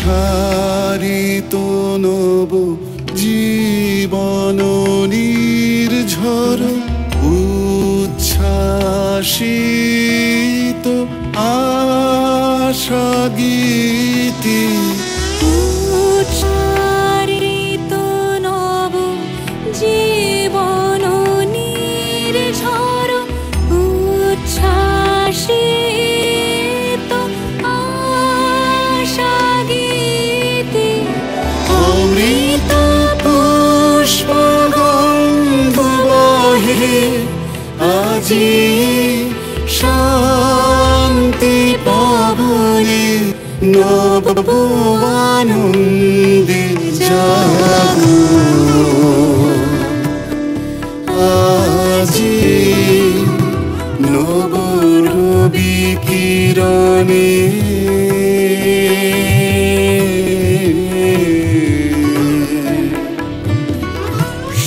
প্রসারিত নব জীবন নির্ঝর উচ্ছ্বাসিত আশা গীতি উচ্চারিত নব জীবন নির্ঝর উচ্ছ্বাসিত আশা গীতি অমৃত পুষ্প গন্ধ বহে আজি শান্তি পাবনে নব আনন্দে জাগো আজি নব রবি কিরণে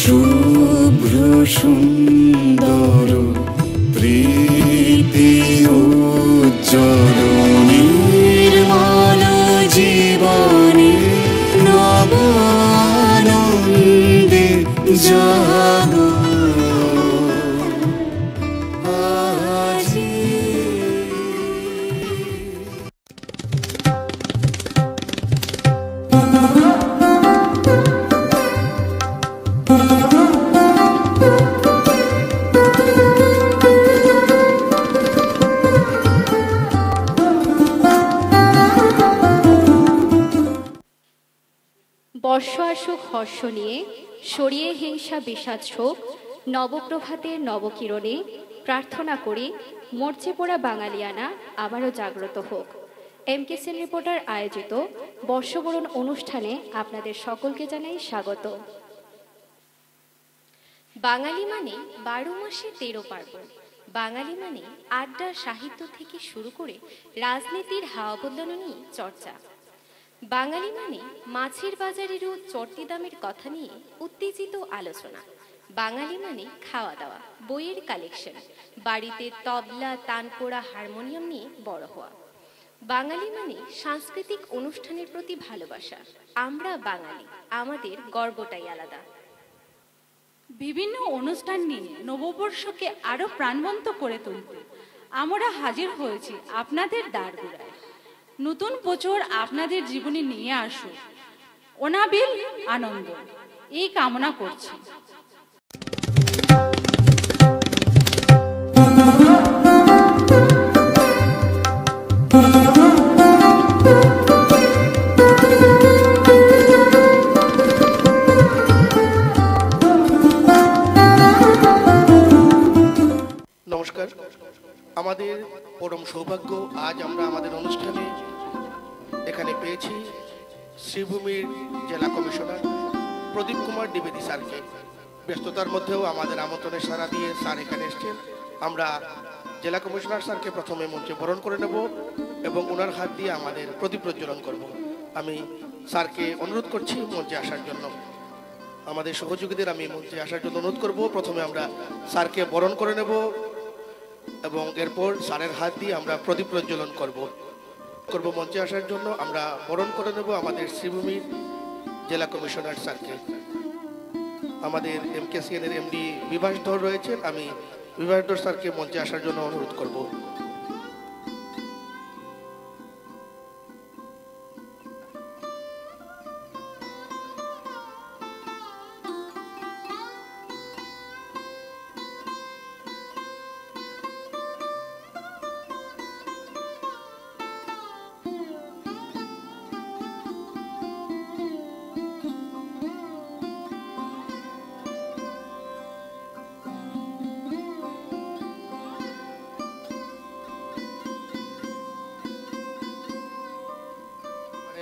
শুভ্র সুন্দর প্রীতি উজ্জ্বল নির্মল জীবনে নব আনন্দে জাগো আজি। বর্ষ আসুক হর্ষ নিয়ে সরিয়ে হিংসা বিষাদ শোক নবপ্রভাতের নবকিরণে প্রার্থনা করি মরচে পোড়া বাঙালিয়ানা আবারও জাগ্রত হোক। এমকেসিএন রিপোর্টার আয়োজিত বর্ষবরণ অনুষ্ঠানে আপনাদের সকলকে জানাই স্বাগত। বাঙালি মানে 12 মাসে 13 পার্বণ। বাঙালি মানে আড্ডা সাহিত্য থেকে শুরু করে রাজনীতির হাওয়া বদলানো নিয়ে চর্চা। বাঙালি মানে মাছের বাজারেরও চড়তি দামের কথা নিয়ে উত্তেজিত আলোচনা। বাঙালি মানে খাওয়া দাওয়া, বইয়ের কালেকশন, বাড়িতে তবলা তানপোড়া হারমোনিয়াম নিয়ে বড় হওয়া। বাঙালি মানে সাংস্কৃতিক অনুষ্ঠানের প্রতি ভালোবাসা। আমরা বাঙালি, আমাদের গর্বটাই আলাদা। বিভিন্ন অনুষ্ঠান নিয়ে নববর্ষকে আরো প্রাণবন্ত করে তুলতে আমরা হাজির হয়েছি আপনাদের দ্বারগোড়ায়। নতুন বছর আপনাদের জীবনে নিয়ে আসুক অনাবিল আনন্দ, এই কামনা করছি। নমস্কার, আমাদের পরম সৌভাগ্য আজ আমরা আমাদের অনুষ্ঠানে এখানে পেয়েছি শ্রীভূমির জেলা কমিশনার প্রদীপ কুমার দ্বিবেদী স্যারকে। ব্যস্ততার মধ্যেও আমাদের আমন্ত্রণে সাড়া দিয়ে স্যার এখানে এসেছেন। আমরা জেলা কমিশনার স্যারকে প্রথমে মঞ্চে বরণ করে নেব এবং ওনার হাত দিয়ে আমাদের প্রদীপ প্রজ্বলন করব। আমি স্যারকে অনুরোধ করছি মঞ্চে আসার জন্য। আমাদের সহযোগীদের আমি মঞ্চে আসার জন্য অনুরোধ করব। প্রথমে আমরা স্যারকে বরণ করে নেব এবং এরপর স্যারের হাত দিয়ে আমরা প্রদীপ প্রজ্বলন করব। মঞ্চে আসার জন্য আমরা বরণ করে নেব আমাদের শ্রীভূমির জেলা কমিশনার স্যারকে। আমাদের এমকেসিএন এর এমডি বিভাস ধর রয়েছেন, আমি বিভাস ধর স্যারকে মঞ্চে আসার জন্য অনুরোধ করব।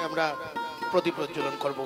আমরা প্রদীপ প্রজ্বলন করব।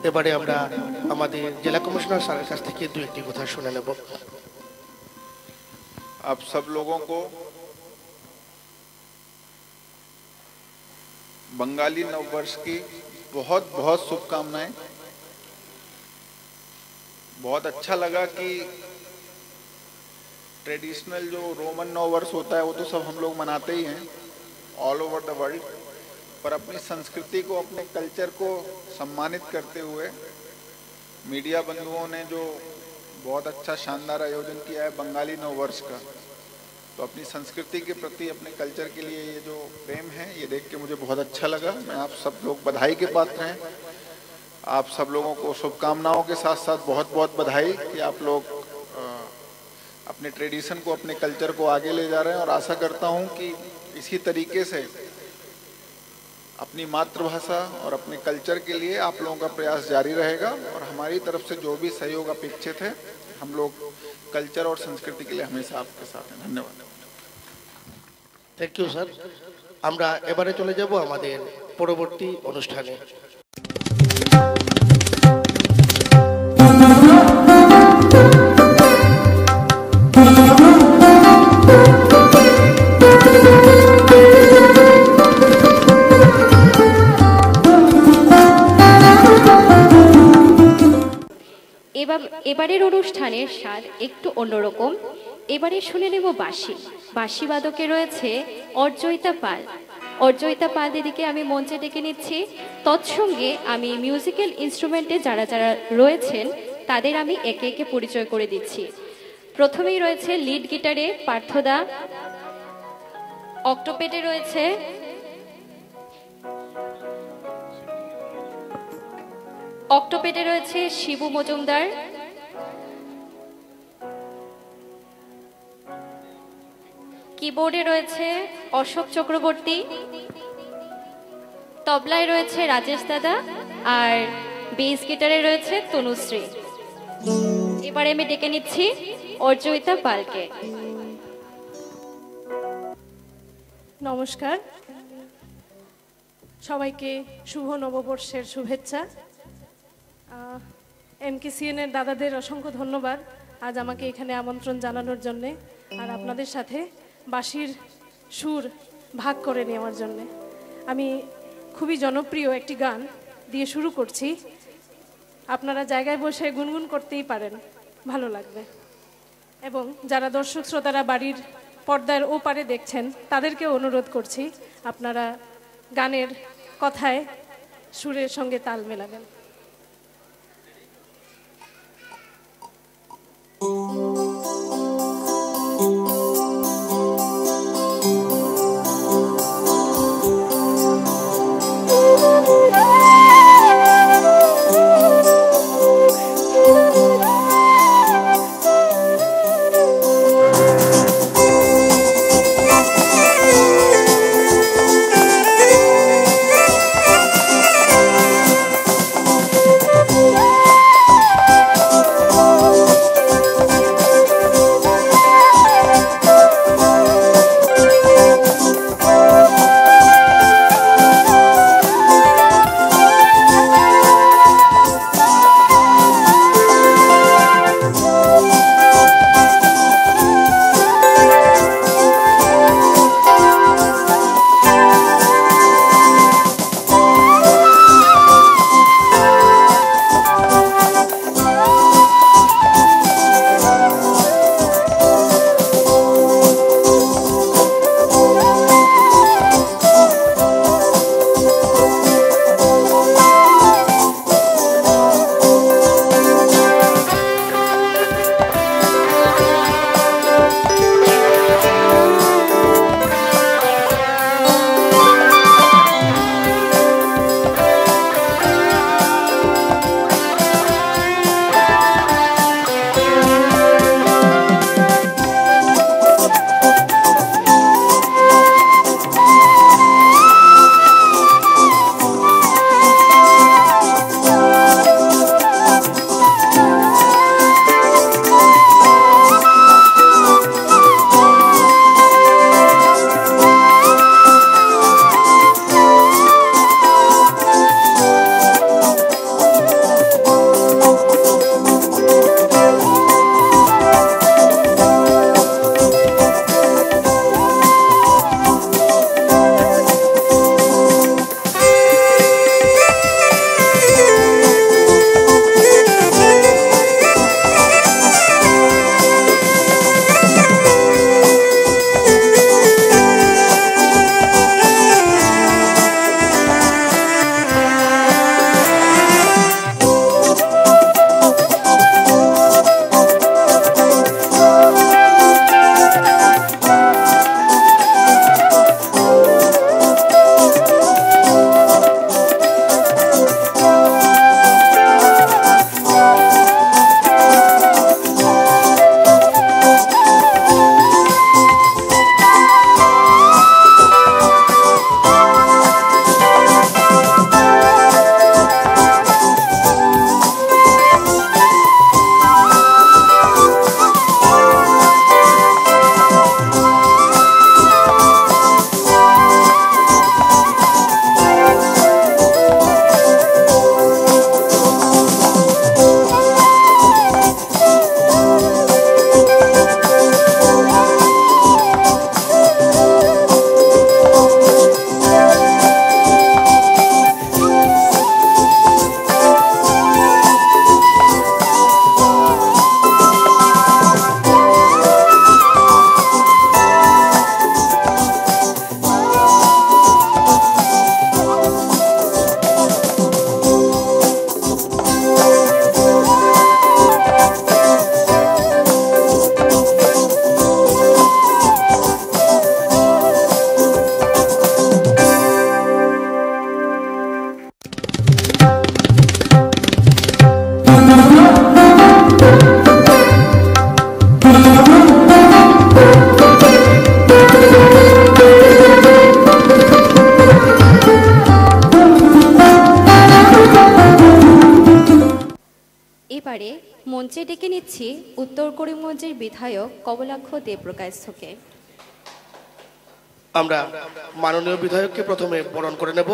এবারে আমরা আমাদের জেলা কমিশনার স্যারের কাছ থেকে দু একটি কথা শুনে নেব। आप सब लोगों को बंगाली नववर्ष की बहुत बहुत शुभकामनाएं। बहुत अच्छा लगा कि ट्रेडिशनल जो रोमन नववर्ष होता है वो तो सब हम लोग मनाते ही हैं ऑल ओवर द वर्ल्ड, पर अपनी संस्कृति को, अपने कल्चर को सम्मानित करते हुए मीडिया बंधुओं ने जो बहुत अच्छा शानदार आयोजन किया है बंगाली नववर्ष का, तो अपनी संस्कृति के प्रति, अपने कल्चर के लिए ये जो प्रेम है ये देख के मुझे बहुत अच्छा लगा। मैं आप सब लोग बधाई के पात्र हैं। आप सब लोगों को शुभकामनाओं के साथ साथ बहुत बहुत बधाई कि आप लोग अपने ट्रेडिशन को, अपने कल्चर को आगे ले जा रहे हैं, और आशा करता हूँ कि इसी तरीके से अपनी मातृभाषा और अपने कल्चर के लिए आप लोगों का प्रयास जारी रहेगा, और हमारी तरफ से जो भी सहयोग अपेक्षित है हम लोग कल्चर और संस्कृति के लिए हमेशा आपके साथ हैं। धन्यवाद। Thank you sir. আমরা এবারে চলে যাব আমাদের পরবর্তী অনুষ্ঠানে। এবারের অনুষ্ঠানের স্বাদ একটু অন্যরকম। এবারে শুনে নেব বাঁশি। বাঁশি বাদকে রয়েছে অর্জয়িতা পাল। অর্জয়িতা পাল দিদিকে আমি মঞ্চে ডেকে নিচ্ছি। তৎসঙ্গে আমি মিউজিক্যাল ইনস্ট্রুমেন্টে যারা যারা রয়েছেন তাদের আমি একে একে পরিচয় করে দিচ্ছি। প্রথমেই রয়েছে লিড গিটারে পার্থদা, অক্টোপেডে রয়েছে শিবু মজুমদার, কিবোর্ডে রয়েছে অশোক চক্রবর্তী, তবলায় রয়েছে রাজেশ দাদা, আর বেস গিটারে রয়েছে তনুশ্রী। এবারে আমি ডেকে নিচ্ছি অর্জয়িতা পালকে। নমস্কার সবাইকে, শুভ নববর্ষের শুভেচ্ছা। MKCN এর দাদাদের অসংখ্য ধন্যবাদ আজ আমাকে এখানে আমন্ত্রণ জানানোর জন্যে, আর আপনাদের সাথে বাঁশির সুর ভাগ করে নেওয়ার জন্যে। আমি খুবই জনপ্রিয় একটি গান দিয়ে শুরু করছি। আপনারা জায়গায় বসে গুনগুন করতেই পারেন, ভালো লাগবে। এবং যারা দর্শক শ্রোতারা বাড়ির পর্দার ওপারে দেখছেন তাদেরকেও অনুরোধ করছি আপনারা গানের কথায় সুরের সঙ্গে তাল মেলাবেন। এবারে মঞ্চে ডেকে নিচ্ছি উত্তর করিমগঞ্জের বিধায়ক কমলাক্ষ দেবপ্রকাশকে। আমরা মাননীয় বিধায়ককে প্রথমে বরণ করে নেব।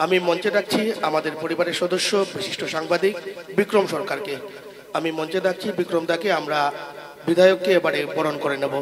আমি মঞ্চে ডাকছি আমাদের পরিবারের সদস্য বিশিষ্ট সাংবাদিক বিক্রম সরকারকে। আমি মঞ্চে ডাকছি বিক্রম দাকে। আমরা বিধায়ককে এবারে বরণ করে নেব।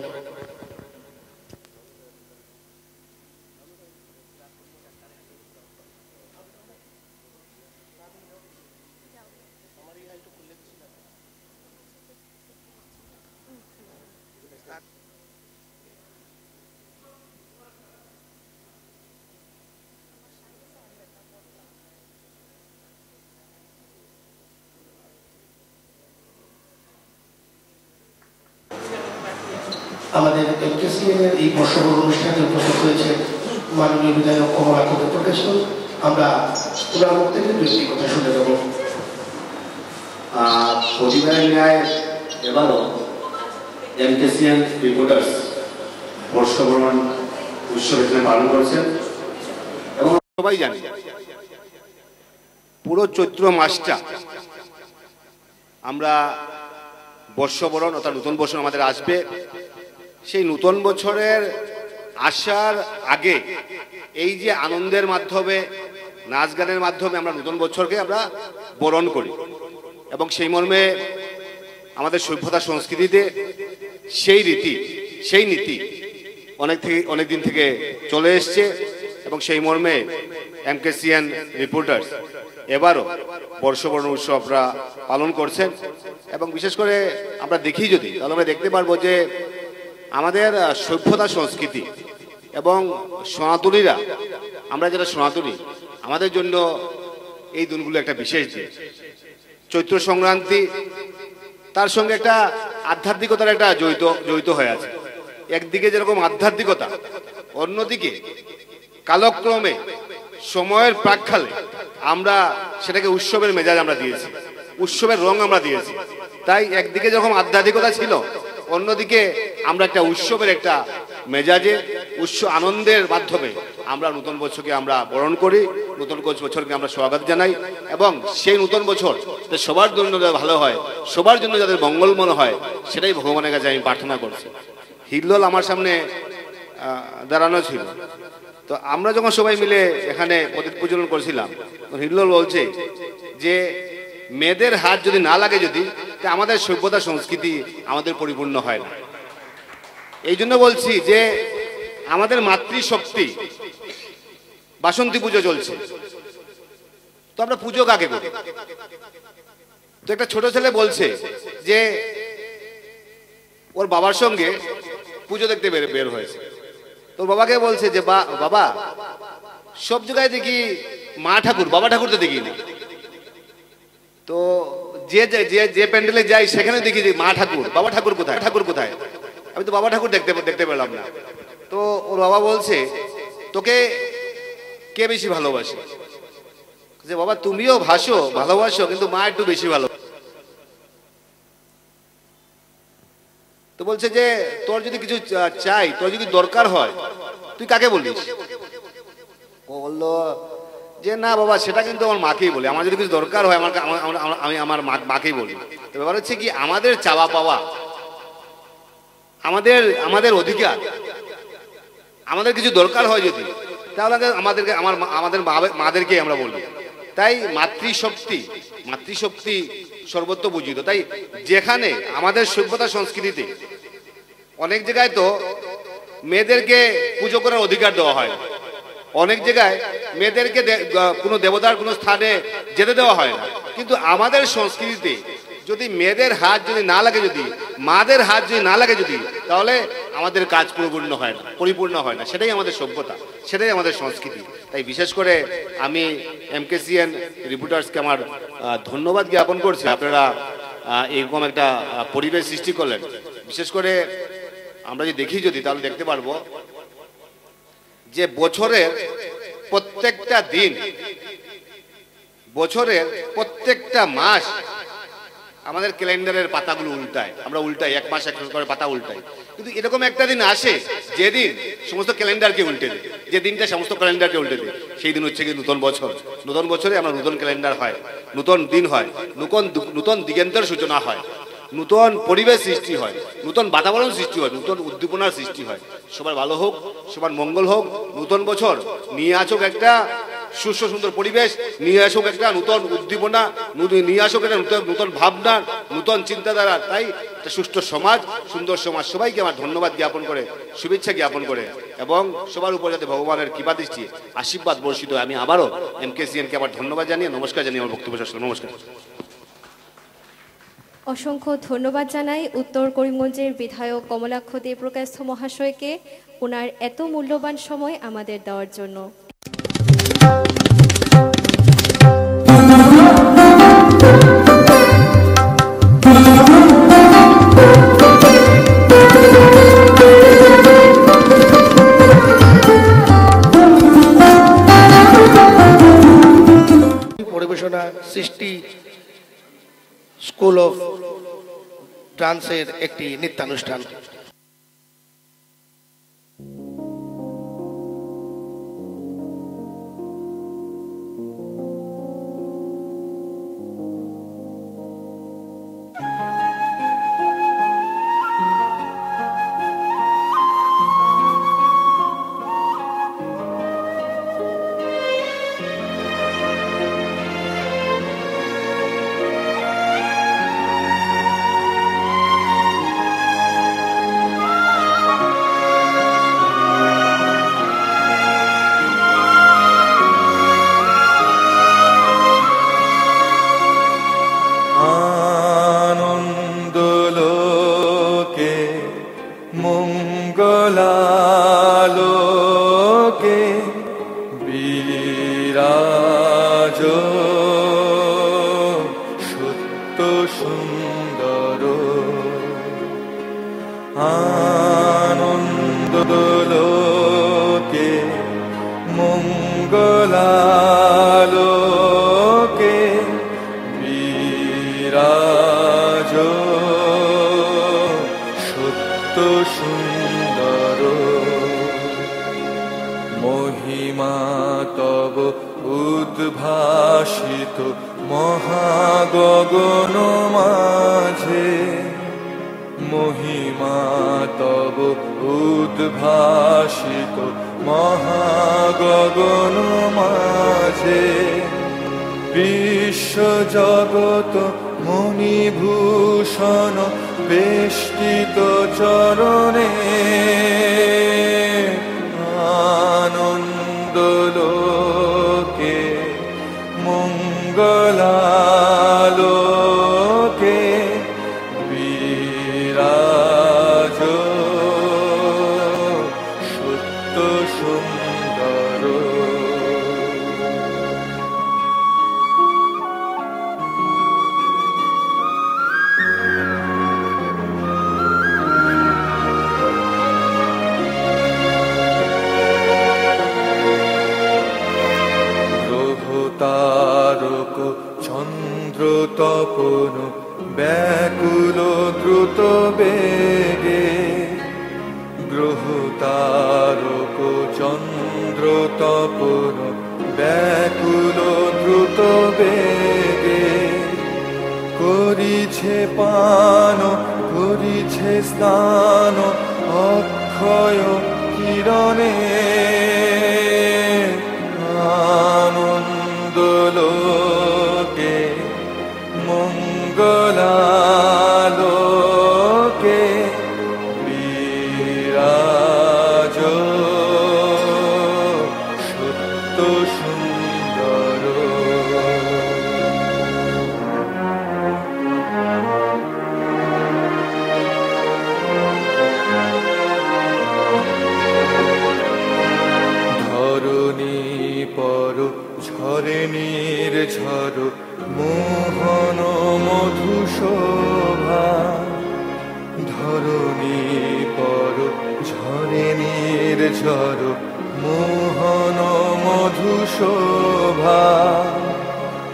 আমাদের এমকেসিএনের এই বর্ষবরণ অনুষ্ঠানে উপস্থিত হয়েছে মাননীয় বিধায়ক কমলাক্ষ দেবপ্রকাশ। আমরা ওনার মুখ থেকে দুটি কথা শুনে নেব। প্রতিবারের ন্যায় এবারও এমকেসিএন রিপোর্টার্স বর্ষবরণ উৎসব এখানে পালন করেছেন এবং সবাই জানি পুরো চৈত্র মাসটা আমরা বর্ষবরণ অর্থাৎ নতুন বছর আমাদের আসবে। সেই নতুন বছরের আসার আগে এই যে আনন্দের মাধ্যমে নাচ গানের মাধ্যমে আমরা নতুন বছরকে আমরা বরণ করি এবং সেই মর্মে আমাদের সভ্যতা সংস্কৃতিতে সেই রীতি সেই নীতি অনেক দিন থেকে চলে এসছে এবং সেই মর্মে এমকেসিএন রিপোর্টার্স এবারও বর্ষবরণ উৎসবরা পালন করছেন এবং বিশেষ করে আমরা দেখি যদি তাহলে আমরা দেখতে পারবো যে আমাদের সভ্যতা সংস্কৃতি এবং সনাতনীরা আমরা যারা সনাতনী আমাদের জন্য এই দিনগুলো একটা বিশেষ দিন। চৈত্র সংক্রান্তি তার সঙ্গে একটা আধ্যাত্মিকতার একটা জড়িত হয়ে আছে। একদিকে যেরকম আধ্যাত্মিকতা, অন্যদিকে কালক্রমে সময়ের প্রাক্কালে আমরা সেটাকে উৎসবের মেজাজ আমরা দিয়েছি, উৎসবের রং আমরা দিয়েছি। তাই একদিকে যখন আধ্যাত্মিকতা ছিল, অন্যদিকে আমরা একটা উৎসবের একটা মেজাজে আনন্দের মাধ্যমে আমরা নতুন বছরকে আমরা বরণ করি, নতুন বছরকে আমরা স্বাগত জানাই এবং সেই নতুন বছর সবার জন্য ভালো হয়, সবার জন্য যাদের মঙ্গলময় হয় সেটাই ভগবানের কাছে আমি প্রার্থনা করছি। হিল্লোল আমার সামনে দাঁড়ানো ছিল, তো আমরা যখন সবাই মিলে এখানে প্রদীপ পূজন করেছিলাম হিল্লোল বলছে যে মেয়েদের হাত যদি না লাগে যদি আমাদের সভ্যতা সংস্কৃতি আমাদের পরিপূর্ণ হয় না। এই জন্য বলছি যে আমাদের মাতৃশক্তি বাসন্তী পুজো চলছে, তো আমরা পুজো কাকে করি? তো একটা ছোট ছেলে বলছে যে ওর বাবার সঙ্গে পুজো দেখতে বের হয়েছে, তো বাবাকে বলছে যে বাবা সব জায়গায় দেখি মা ঠাকুর, বাবা ঠাকুর তো দেখি না, তো যে প্যান্ডেলে যাই সেখানে দেখি যে মা ঠাকুর, বাবা ঠাকুর কোথায়, ঠাকুর কোথায়? আমি তো বাবা ঠাকুর দেখতে পেলাম না। তো ওর বাবা বলছে তোকে কে বেশি ভালোবাসে? যে বাবা তুমিও ভালোবাসো কিন্তু মা একটু বেশি ভালো। তো বলছে যে তোর যদি কিছু চাই, তোর যদি দরকার হয় তুই কাকে বলিস? ও বললো যে না বাবা সেটা কিন্তু আমার মাকেই বলি, আমার যদি কিছু দরকার হয় আমি আমার মাকেই বলি। তো ব্যাপার হচ্ছে কি আমাদের চাওয়া পাওয়া, আমাদের অধিকার, আমাদের কিছু দরকার হয় যদি তাহলে আমাদের মাদেরকে আমরা বলি। তাই মাতৃশক্তি সর্বত্র বুঝিত। তাই যেখানে আমাদের সভ্যতা সংস্কৃতিতে অনেক জায়গায় তো মেয়েদেরকে পুজো করার অধিকার দেওয়া হয়, অনেক জায়গায় মেয়েদেরকে কোনো দেবতার কোনো স্থানে যেতে দেওয়া হয় না, কিন্তু আমাদের সংস্কৃতিতে যদি মেয়েদের হাত যদি না লাগে, যদি মাদের হাত যদি না লাগে যদি, তাহলে আমাদের কাজ পরিপূর্ণ হয় না। সেটাই আমাদের সভ্যতা, সেটাই আমাদের সংস্কৃতি। তাই বিশেষ করে আমি এমকেসিএন রিপোর্টার্সকে আমার ধন্যবাদ জ্ঞাপন করছি। আপনারা এরকম একটা পরিবেশ সৃষ্টি করলেন। বিশেষ করে আমরা যদি দেখি যদি তাহলে দেখতে পারবো যে বছরের প্রত্যেকটা দিন, বছরের প্রত্যেকটা মাস আমাদের ক্যালেন্ডারের পাতাগুলো উল্টায়, আমরা উল্টাই, এক মাস এক করে পাতা উল্টাই। কিন্তু এরকম একটা দিন আসে যেদিন সমস্ত ক্যালেন্ডারকে উল্টে দেয়, যে দিনটা সমস্ত ক্যালেন্ডারকে উল্টে দেয় সেই দিন হচ্ছে কি নতুন বছর। নতুন বছরে আমরা নতুন ক্যালেন্ডার হয়, নতুন দিন হয়, নতুন দিগন্তের সূচনা হয়, নতুন পরিবেশ সৃষ্টি হয়, নতুন বাতাবরণ সৃষ্টি হয়, নতুন উদ্দীপনার সৃষ্টি হয়। সবার ভালো হোক, সবার মঙ্গল হোক। নতুন বছর নিয়ে আসুক একটা সুস্থ সুন্দর পরিবেশ, নিয়ে আসুক একটা নতুন উদ্দীপনা, নিয়ে আসুক একটা নতুন ভাবনা, নতুন চিন্তাধারা। তাই একটা সুস্থ সমাজ, সুন্দর সমাজ। সবাইকে আমার ধন্যবাদ জ্ঞাপন করে, শুভেচ্ছা জ্ঞাপন করে এবং সবার উপর যাতে ভগবানের কৃপা দৃষ্টি আশীর্বাদ বর্ষিত হয়। আমি আবারও MKCN-কে আমার ধন্যবাদ জানিয়ে নমস্কার জানিয়ে আমার বক্তব্য শেষ করলাম। নমস্কার। অসংখ্য ধন্যবাদ জানাই উত্তর করিমগঞ্জের বিধায়ক কমলাক্ষ দেবপ্রকাশ মহাশয়কে ওনার এত মূল্যবান সময় আমাদের দেওয়ার জন্য। পরিবেশনা সৃষ্টি স্কুল অফ ডান্সের একটি নৃত্যানুষ্ঠান।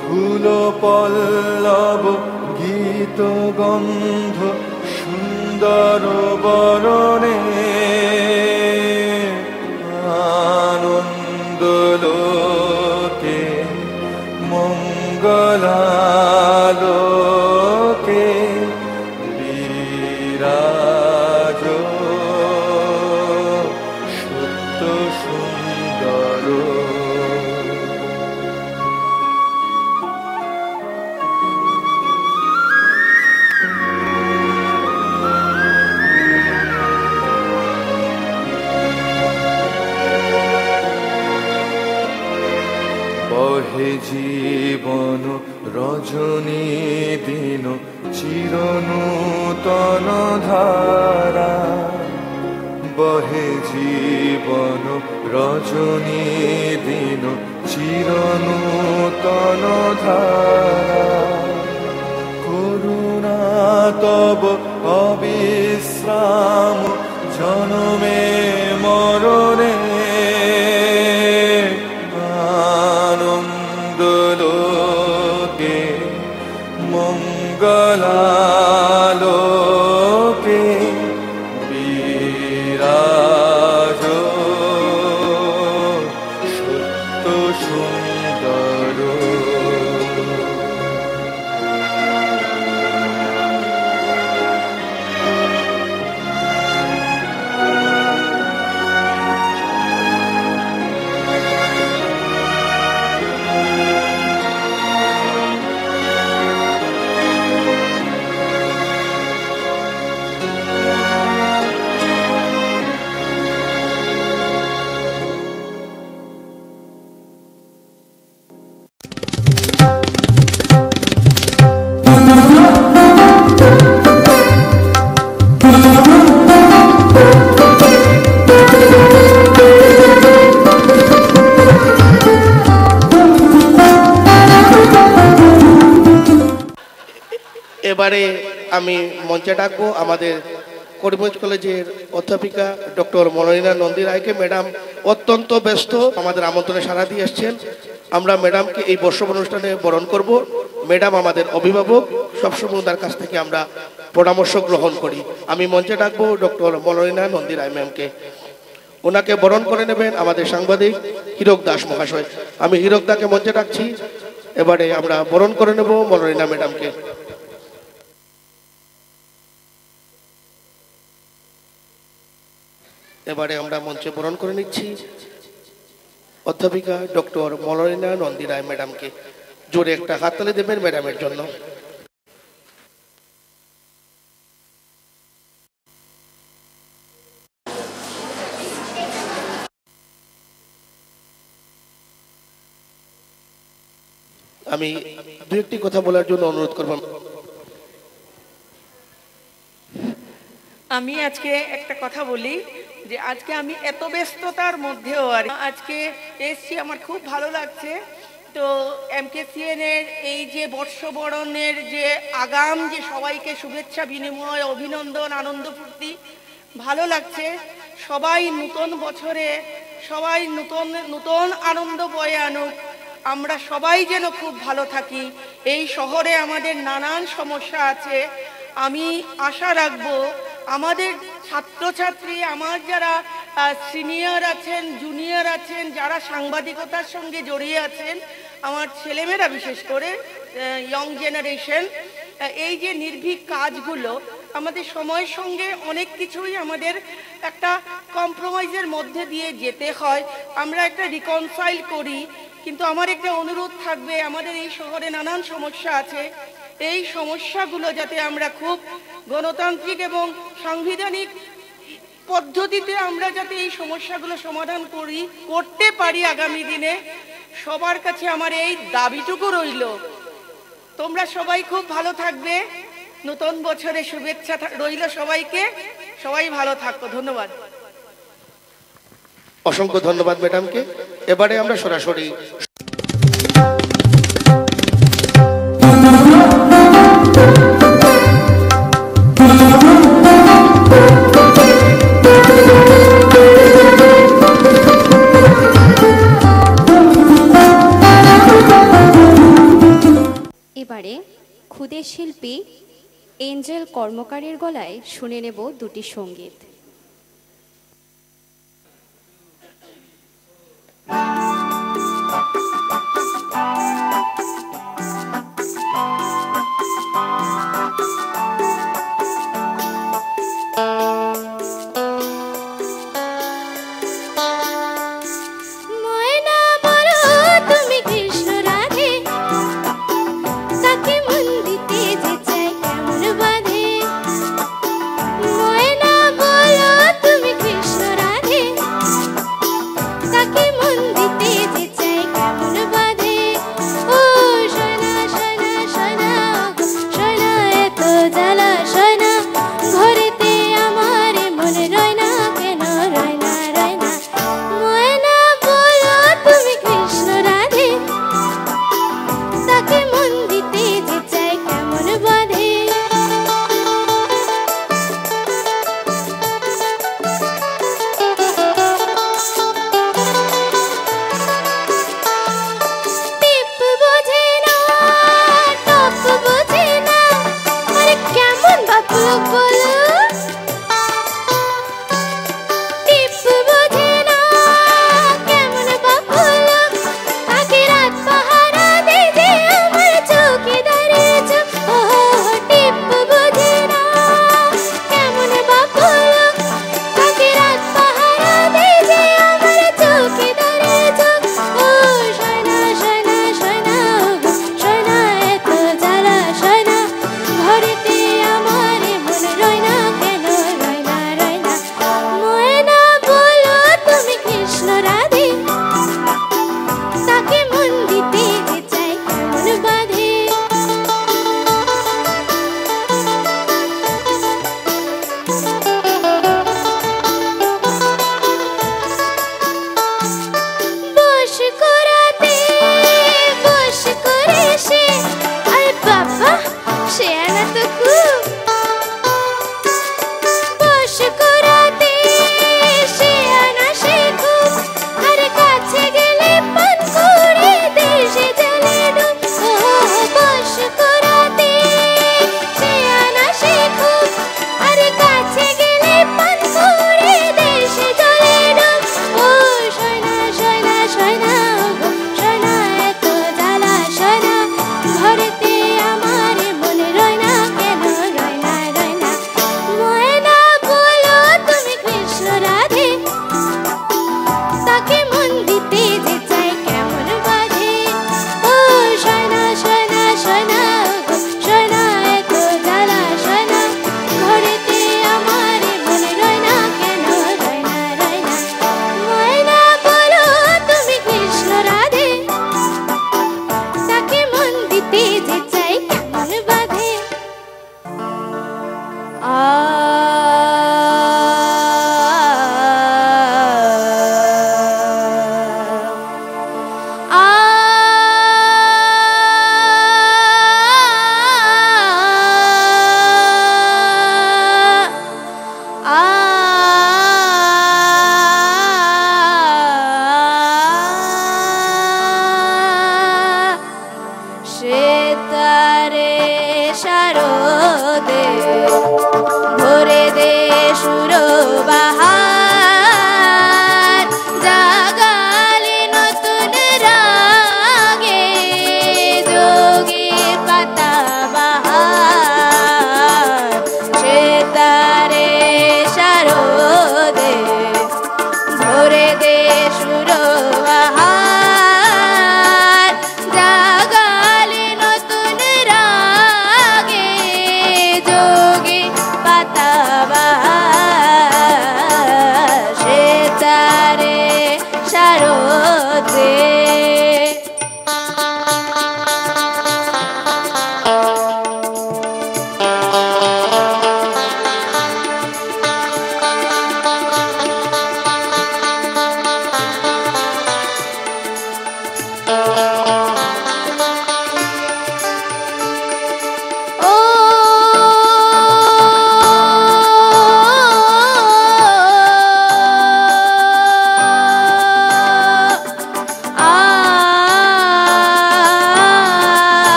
ফুল পল্লব গীত অমৃত গন্ধ সুন্দর বরণে আনন্দ লোকে মঙ্গলালোকে বিরাজ সত্য সুন্দর। বহে জীবন রজনী দিন চিরনূতন ধারা, বহে জীবন রজনী দিন চিরনূতন ধারা। করুণা তব অবিশ্রাম জনমে মরণে আনন্দ লোকে মঙ্গলালোকে বিরাজ সত্য সুন্দর। এবারে আমি মঞ্চে ডাকবো আমাদের করিমগঞ্জ কলেজের অধ্যাপিকা ডক্টর মনোরীনা নন্দী রায়কে। ম্যাডাম অত্যন্ত ব্যস্ত, আমাদের আমন্ত্রণে সাড়া দিয়ে এসছেন। আমরা ম্যাডামকে এই বর্ষবরণ অনুষ্ঠানে বরণ করব। ম্যাডাম আমাদের অভিভাবক, সবসময় তার কাছ থেকে আমরা পরামর্শ গ্রহণ করি। আমি মঞ্চে ডাকবো ডক্টর মনোরীনা নন্দী রায় ম্যামকে। ওনাকে বরণ করে নেবেন আমাদের সাংবাদিক হীরক দাস মহাশয়। আমি হীরক দাকে মঞ্চে ডাকছি। এবারে আমরা বরণ করে নেব মনোরীনা ম্যাডামকে। এবারে আমরা মঞ্চে বরণ করে নিচ্ছি অধ্যাপিকা ডক্টর মনোরীনা নন্দী রায় ম্যাডামকে। জোরে একটা হাততালি দেবেন ম্যাডামের জন্য। আমি দু একটি কথা বলার জন্য অনুরোধ করব। আমি আজকে একটা কথা বলি যে আজকে আমি এত ব্যস্ততার মধ্যেও আর আজকে এসছি, আমার খুব ভালো লাগছে। তো MKCN এর এই যে বর্ষবরণের যে আগাম যে সবাইকে শুভেচ্ছা বিনিময়, অভিনন্দন, আনন্দ ফুর্তি ভালো লাগছে। সবাই নতুন বছরে সবাই নতুন আনন্দ বয়ে আনুক। আমরা সবাই যেন খুব ভালো থাকি। এই শহরে আমাদের নানান সমস্যা আছে। আমি আশা রাখবো আমাদের ছাত্রছাত্রী, আমার যারা সিনিয়র আছেন, জুনিয়র আছেন, যারা সাংবাদিকতার সঙ্গে জড়িয়ে আছেন, আমার ছেলেমেয়েরা বিশেষ করে ইয়ং জেনারেশন, এই যে নির্ভীক কাজগুলো আমাদের সময়ের সঙ্গে অনেক কিছুই আমাদের একটা কম্প্রোমাইজের মধ্যে দিয়ে যেতে হয়। আমরা একটা রিকনসাইল করি, কিন্তু আমার একটা অনুরোধ থাকবে, আমাদের এই শহরে নানান সমস্যা আছে। এই সমস্যাগুলো যাতে আমরা খুব গণতান্ত্রিক এবং সাংবিধানিক পদ্ধতিতে আমরা যাতে এই সমস্যাগুলো সমাধান করতে পারি আগামী দিনে, সবার কাছে আমার এই দাবিটুকু রইল। তোমরা সবাই খুব ভালো থাকবে। নতুন বছরে শুভেচ্ছা রইল সবাইকে। সবাই ভালো থাকো। ধন্যবাদ। অসংখ্য ধন্যবাদ ম্যাডামকে। এবারে আমরা সরাসরি এবারে ক্ষুদে শিল্পী কর্মকারের গলায় শুনে নেব দুটি সঙ্গীত।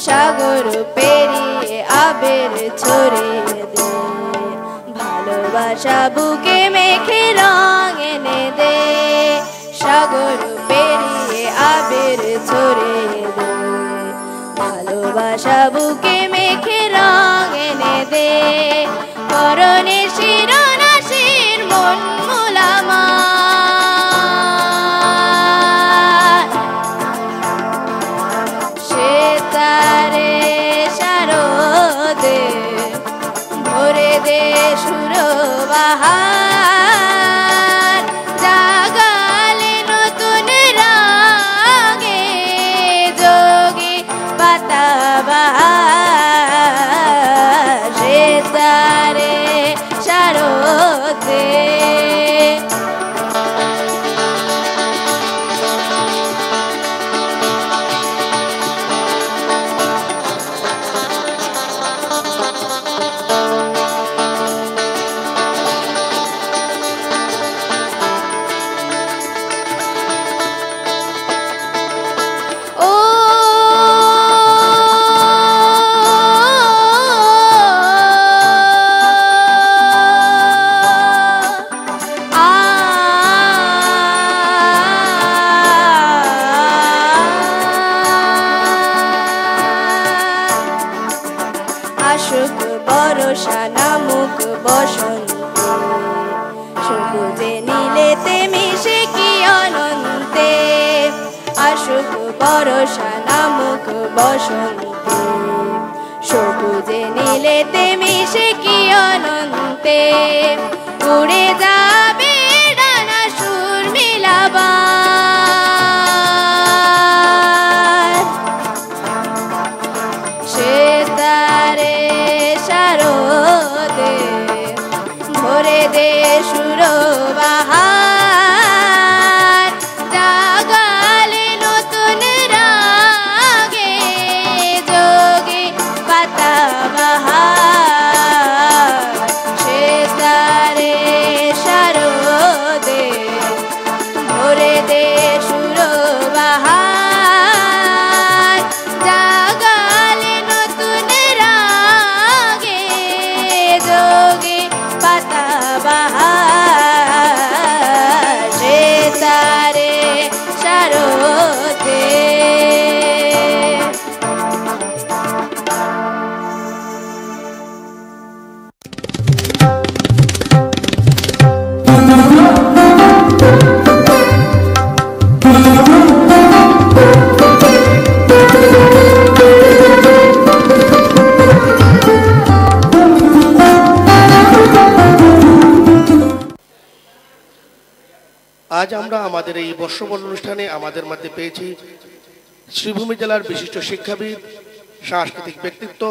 সাগর পেরিয়ে আবের ছড়িয়ে দে, ভালোবাসা বুকে মেখে রং এনে দে, সাগর পেরিয়ে আবের ছড়িয়ে দে, ভালোবাসা বুকে মেখে রং এনে দে, করণে শিরনাশির মন মুলামা সে তারে শারদে ভরে দে সুরবাহার, জাগালে নতুন রাগে যোগে পাতাবাহার, সে তারে শারদে আসুক বরষা নামুক বসন্তে, সবুজে নীলেতে মিশে কি অনন্তে, আসুক বরষা নামুক বসন্তে, সবুজে নীলেতে মিশে কি অনন্তে, উড়ে যাবে ডানা সুর মিলাবার, সে তারে শারদে ভরে দে সুরবাহার, জাগালে নতুন রাগে যোগে পাতাবাহার, সে তারে শারদে ভরে দে সুরবাহার, জাগালে নতুন রাগে যোগে পাতাবাহার, সে তারে শারদে। আজ আমরা আমাদের এই বর্ষবরণ অনুষ্ঠানে আমাদের মধ্যে পেয়েছি শ্রীভূমি জেলার বিশিষ্ট শিক্ষাবিদ, সাংস্কৃতিক ব্যক্তিত্ব,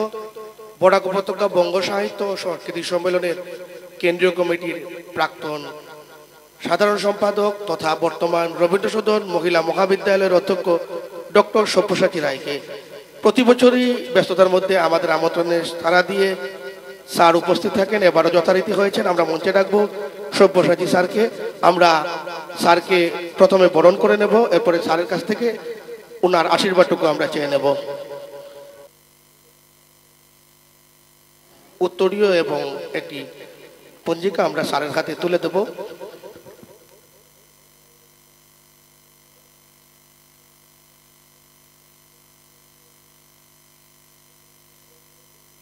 বরাক উপত্যকা বঙ্গ সাহিত্য ও সংস্কৃতি সম্মেলনের কেন্দ্রীয় কমিটির প্রাক্তন সাধারণ সম্পাদক তথা বর্তমান রবীন্দ্র সদন মহিলা মহাবিদ্যালয়ের অধ্যক্ষ ডক্টর সব্যসাচী রায়কে। প্রতি বছরই ব্যস্ততার মধ্যে আমাদের আমন্ত্রণে সাড়া দিয়ে স্যার উপস্থিত থাকেন, এবারও যথারীতি হয়েছেন। আমরা মঞ্চে ডাকবো সব্যসাচী স্যারকে। আমরা স্যারকে প্রথমে বরণ করে নেব, এরপরে স্যারের কাছ থেকে ওনার আশীর্বাদটুকু আমরা চেয়ে নেব। উত্তরীয় এবং একটি পঞ্জিকা আমরা স্যারের হাতে তুলে দেব।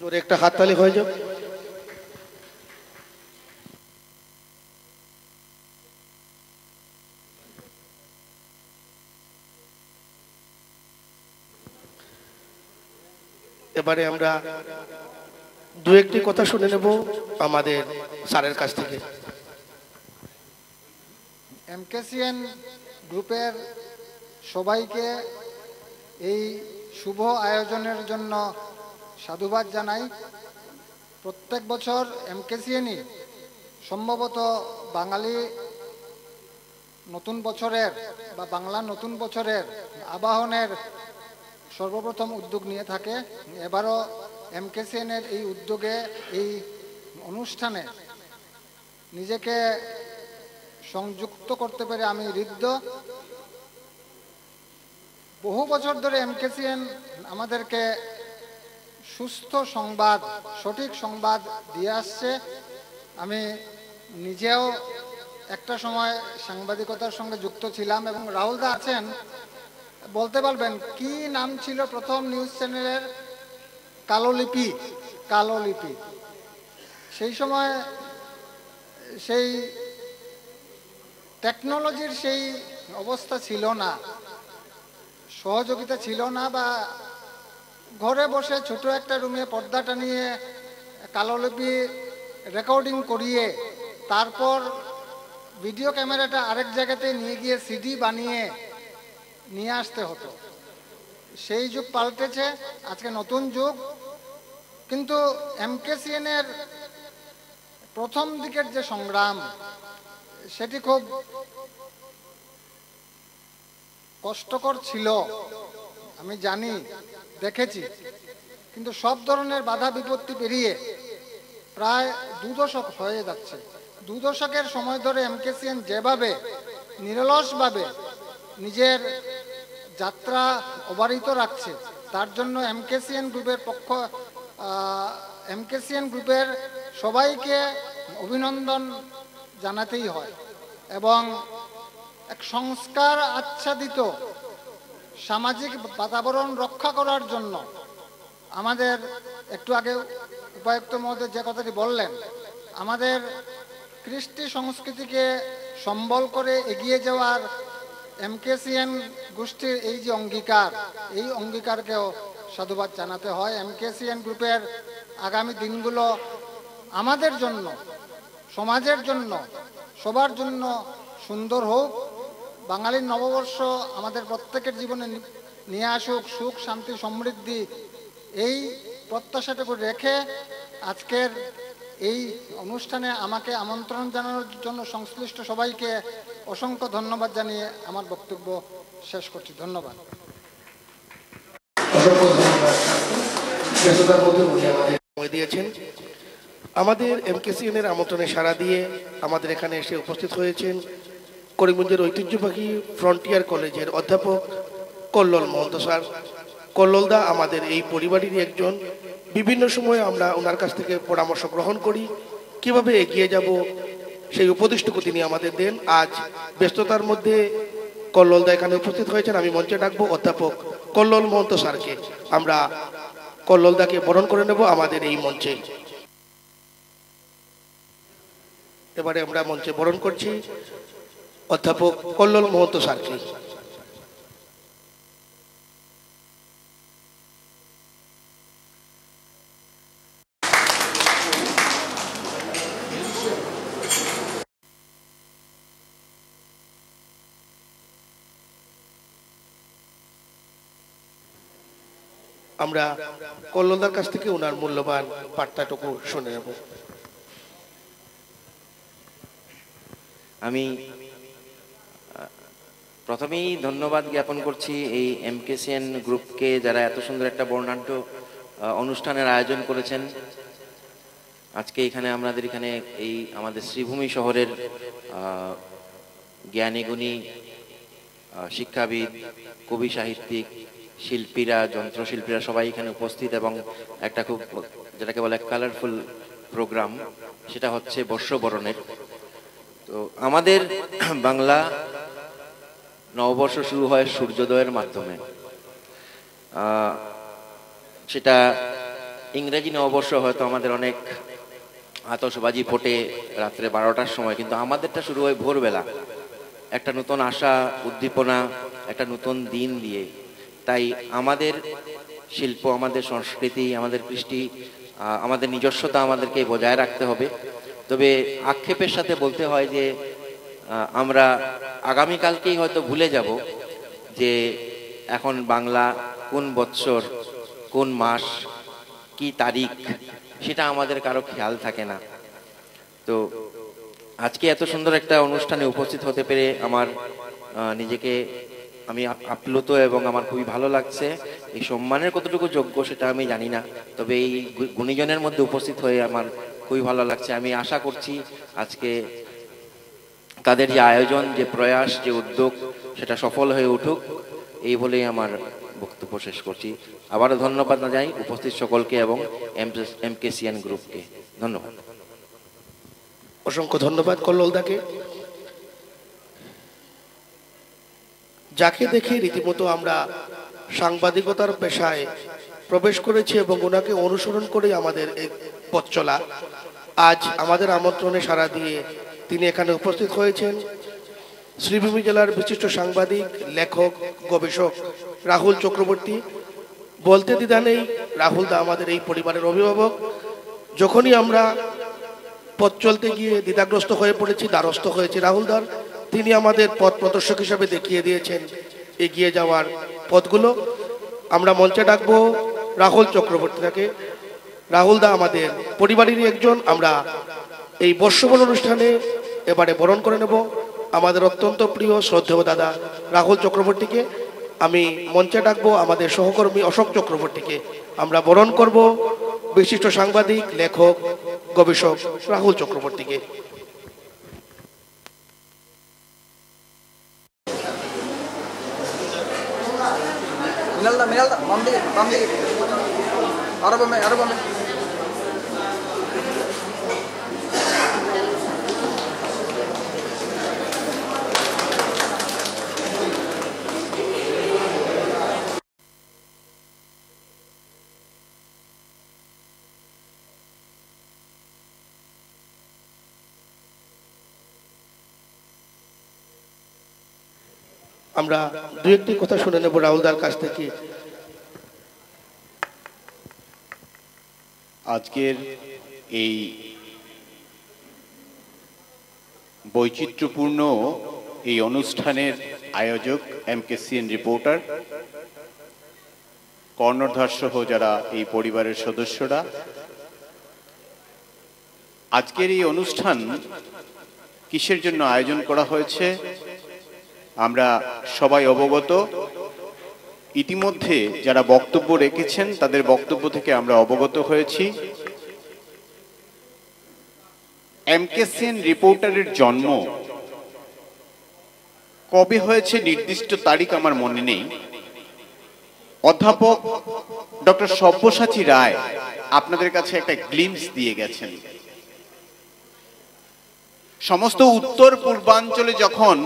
জোরে একটা হাততালি হয়ে যাক। এবারে আমরা দু একটি কথা শুনে নেব আমাদের স্যারের কাছ থেকে। এমকেসিএন গ্রুপের সবাইকে এই শুভ আয়োজনের জন্য সাধুবাদ জানাই। প্রত্যেক বছর এমকেসিএনই সম্ভবত বাঙালি নতুন বছরের বা বাংলা নতুন বছরের আবাহনের সর্বপ্রথম উদ্যোগ নিয়ে থাকে। এবারও এমকেসিএনের এই উদ্যোগে, এই অনুষ্ঠানে নিজেকে সংযুক্ত করতে পেরে আমি হৃদ্য। বহু বছর ধরে এমকেসিএন আমাদেরকে সুস্থ সংবাদ, সঠিক সংবাদ দিয়ে আসছে। আমি নিজেও একটা সময় সাংবাদিকতার সঙ্গে যুক্ত ছিলাম এবং রাহুলদা আছেন, বলতে পারবেন কি নাম ছিল প্রথম নিউজ চ্যানেলের? কালোলিপি। কালোলিপি। সেই সময় সেই টেকনোলজির সেই অবস্থা ছিল না, সহযোগিতা ছিল না, বা ঘরে বসে ছোট একটা রুমে পর্দাটা নিয়ে কালোলিপি রেকর্ডিং করিয়ে তারপর ভিডিও ক্যামেরাটা আরেক জায়গাতে নিয়ে গিয়ে সিডি বানিয়ে নিয়ে আসতে হতো। সেই যুগ পাল্টেছে, আজকে নতুন যুগ। কিন্তু এমকেসিএনের প্রথম দিকের যে সংগ্রাম, সেটি খুব কষ্টকর ছিল, আমি জানি, দেখেছি। কিন্তু সব ধরনের বাধা বিপত্তি পেরিয়ে প্রায় 2 দশক হয়ে যাচ্ছে। 2 দশকের সময় ধরে এমকেসিএন যেভাবে নিরলসভাবে নিজের যাত্রা অবারিত রাখছে, তার জন্য এমকেসিএন গ্রুপের সবাইকে অভিনন্দন জানাতেই হয়। এবং এক সংস্কার আচ্ছাদিত সামাজিক বাতাবরণ রক্ষা করার জন্য আমাদের, একটু আগে উপায়ুক্ত মহোদয় যে কথাটি বললেন, আমাদের কৃষ্টি সংস্কৃতিকে সম্বল করে এগিয়ে যাওয়ার এমকেসিএন গোষ্ঠীর এই যে অঙ্গীকার, এই অঙ্গীকারকেও সাধুবাদ জানাতে হয়। এমকেসিএন গ্রুপের আগামী দিনগুলো আমাদের জন্য, সমাজের জন্য, সবার জন্য সুন্দর হোক। বাঙালির নববর্ষ আমাদের প্রত্যেকের জীবনে নিয়ে আসুক সুখ, শান্তি, সমৃদ্ধি, এই প্রত্যাশাটুকু রেখে আজকের এই অনুষ্ঠানে আমাকে আমন্ত্রণ জানানোর জন্য সংশ্লিষ্ট সবাইকে অসংখ্য ধন্যবাদ জানিয়ে আমার বক্তব্য শেষ করছি। ধন্যবাদ। সময় দিয়েছেন, আমাদের এমকেসিএনের আমন্ত্রণে সাড়া দিয়ে আমাদের এখানে এসে উপস্থিত হয়েছেন করিমগঞ্জের ঐতিহ্যবাহী ফ্রন্টিয়ার কলেজের অধ্যাপক কল্লোল মহন্ত স্যার। কল্লোলদা আমাদের এই পরিবারেরই একজন। বিভিন্ন সময় আমরা ওনার কাছ থেকে পরামর্শ গ্রহণ করি, কিভাবে এগিয়ে যাব, সেই উপদেশটুকু তিনি আমাদের দেন। আজ ব্যস্ততার মধ্যে কল্লোলদা এখানে উপস্থিত হয়েছেন। আমি মঞ্চে ডাকবো অধ্যাপক কল্লোল মহন্ত স্যারকে। আমরা কল্লোলদাকে বরণ করে নেব আমাদের এই মঞ্চে। এবারে আমরা মঞ্চে বরণ করছি অধ্যাপক কল্লোল মহন্ত স্যারকে। আমরা কল্লোলদার কাছ থেকে ওনার মূল্যবান বার্তাটুকু শুনে নেব। আমি প্রথমেই ধন্যবাদ জ্ঞাপন করছি এই এমকেসিএন গ্রুপকে, যারা এত সুন্দর একটা বর্ণাঢ্য অনুষ্ঠানের আয়োজন করেছেন। আজকে এখানে আমাদের এখানে এই আমাদের শ্রীভূমি শহরের জ্ঞানী গুণী শিক্ষাবিদ, কবি, সাহিত্যিক, শিল্পীরা, যন্ত্রশিল্পীরা সবাই এখানে উপস্থিত, এবং একটা খুব যেটাকে বলে কালারফুল প্রোগ্রাম, সেটা হচ্ছে বর্ষবরণের। তো আমাদের বাংলা নববর্ষ শুরু হয় সূর্যোদয়ের মাধ্যমে। সেটা ইংরেজি নববর্ষ হয়তো আমাদের অনেক আতশবাজি ফোটে রাত্রে 12টার সময়, কিন্তু আমাদেরটা শুরু হয় ভোরবেলা, একটা নতুন আশা, উদ্দীপনা, একটা নতুন দিন দিয়ে। তাই আমাদের শিল্প, আমাদের সংস্কৃতি, আমাদের কৃষ্টি, আমাদের নিজস্বতা আমাদেরকে বজায় রাখতে হবে। তবে আক্ষেপের সাথে বলতে হয় যে আমরা আগামীকালকেই হয়তো ভুলে যাব যে এখন বাংলা কোন বৎসর, কোন মাস, কি তারিখ, সেটা আমাদের কারো খেয়াল থাকে না। তো আজকে এত সুন্দর একটা অনুষ্ঠানে উপস্থিত হতে পেরে আমার নিজেকে আমি আপ্লুত এবং আমার খুবই ভালো লাগছে। এই সম্মানের কতটুকু যোগ্য সেটা আমি জানি না, তবে এই গুণীজনের মধ্যে উপস্থিত হয়ে আমার খুবই ভালো লাগছে। আমি আশা করছি আজকে তাদের যে আয়োজন, যে প্রয়াস, যে উদ্যোগ, সেটা সফল হয়ে উঠুক, এই বলেই আমার বক্তব্য শেষ করছি। আবারও ধন্যবাদ জানাই উপস্থিত সকলকে এবং MKCN গ্রুপকে। ধন্যবাদ। অসংখ্য ধন্যবাদ কল্লোলদাকে, যাকে দেখে রীতিমতো আমরা সাংবাদিকতার পেশায় প্রবেশ করেছি এবং ওনাকে অনুসরণ করে আমাদের এই পথ চলা। আজ আমাদের আমন্ত্রণে সাড়া দিয়ে তিনি এখানে উপস্থিত হয়েছেন। শ্রীভূমি জেলার বিশিষ্ট সাংবাদিক, লেখক, গবেষক রাহুল চক্রবর্তী। বলতে দ্বিধা নেই, রাহুল দা আমাদের এই পরিবারের অভিভাবক। যখনই আমরা পথ চলতে গিয়ে দ্বিধাগ্রস্ত হয়ে পড়েছি, দ্বারস্থ হয়েছি রাহুল দার, তিনি আমাদের পথ প্রদর্শক হিসাবে দেখিয়ে দিয়েছেন এগিয়ে যাওয়ার পথগুলো। আমরা মঞ্চে ডাকবো রাহুল চক্রবর্তীকে। রাহুল দা আমাদের পরিবারেরই একজন। আমরা এই বর্ষবরণ অনুষ্ঠানে এবারে বরণ করে নেব আমাদের অত্যন্ত প্রিয় শ্রদ্ধেয় দাদা রাহুল চক্রবর্তীকে। আমি মঞ্চে ডাকবো আমাদের সহকর্মী অশোক চক্রবর্তীকে। আমরা বরণ করব বিশিষ্ট সাংবাদিক, লেখক, গবেষক রাহুল চক্রবর্তীকে। Minalda, bam di. Araba me. আমরা দু একটি কথা শুনে নেব রাহুলদার কাছ থেকে। আজকের এই বৈচিত্র্যপূর্ণ এই অনুষ্ঠানের আয়োজক MKCN রিপোর্টার, কর্ণধার সহ যারা এই পরিবারের সদস্যরা, আজকের এই অনুষ্ঠান কিসের জন্য আয়োজন করা হয়েছে আমরা সবাই অবগত। ইতিমধ্যে যারা বক্তব্য রেখেছেন তাদের বক্তব্য থেকে আমরা অবগত হয়েছি। MKCN রিপোর্টারের জন্ম কবে হয়েছে নির্দিষ্ট তারিখ আমার মনে নেই। অধ্যাপক ডক্টর সব্যসাচী রায় আপনাদের কাছে একটা গ্লিমস দিয়ে গেছেন। সমস্ত উত্তর পূর্বাঞ্চলে যখন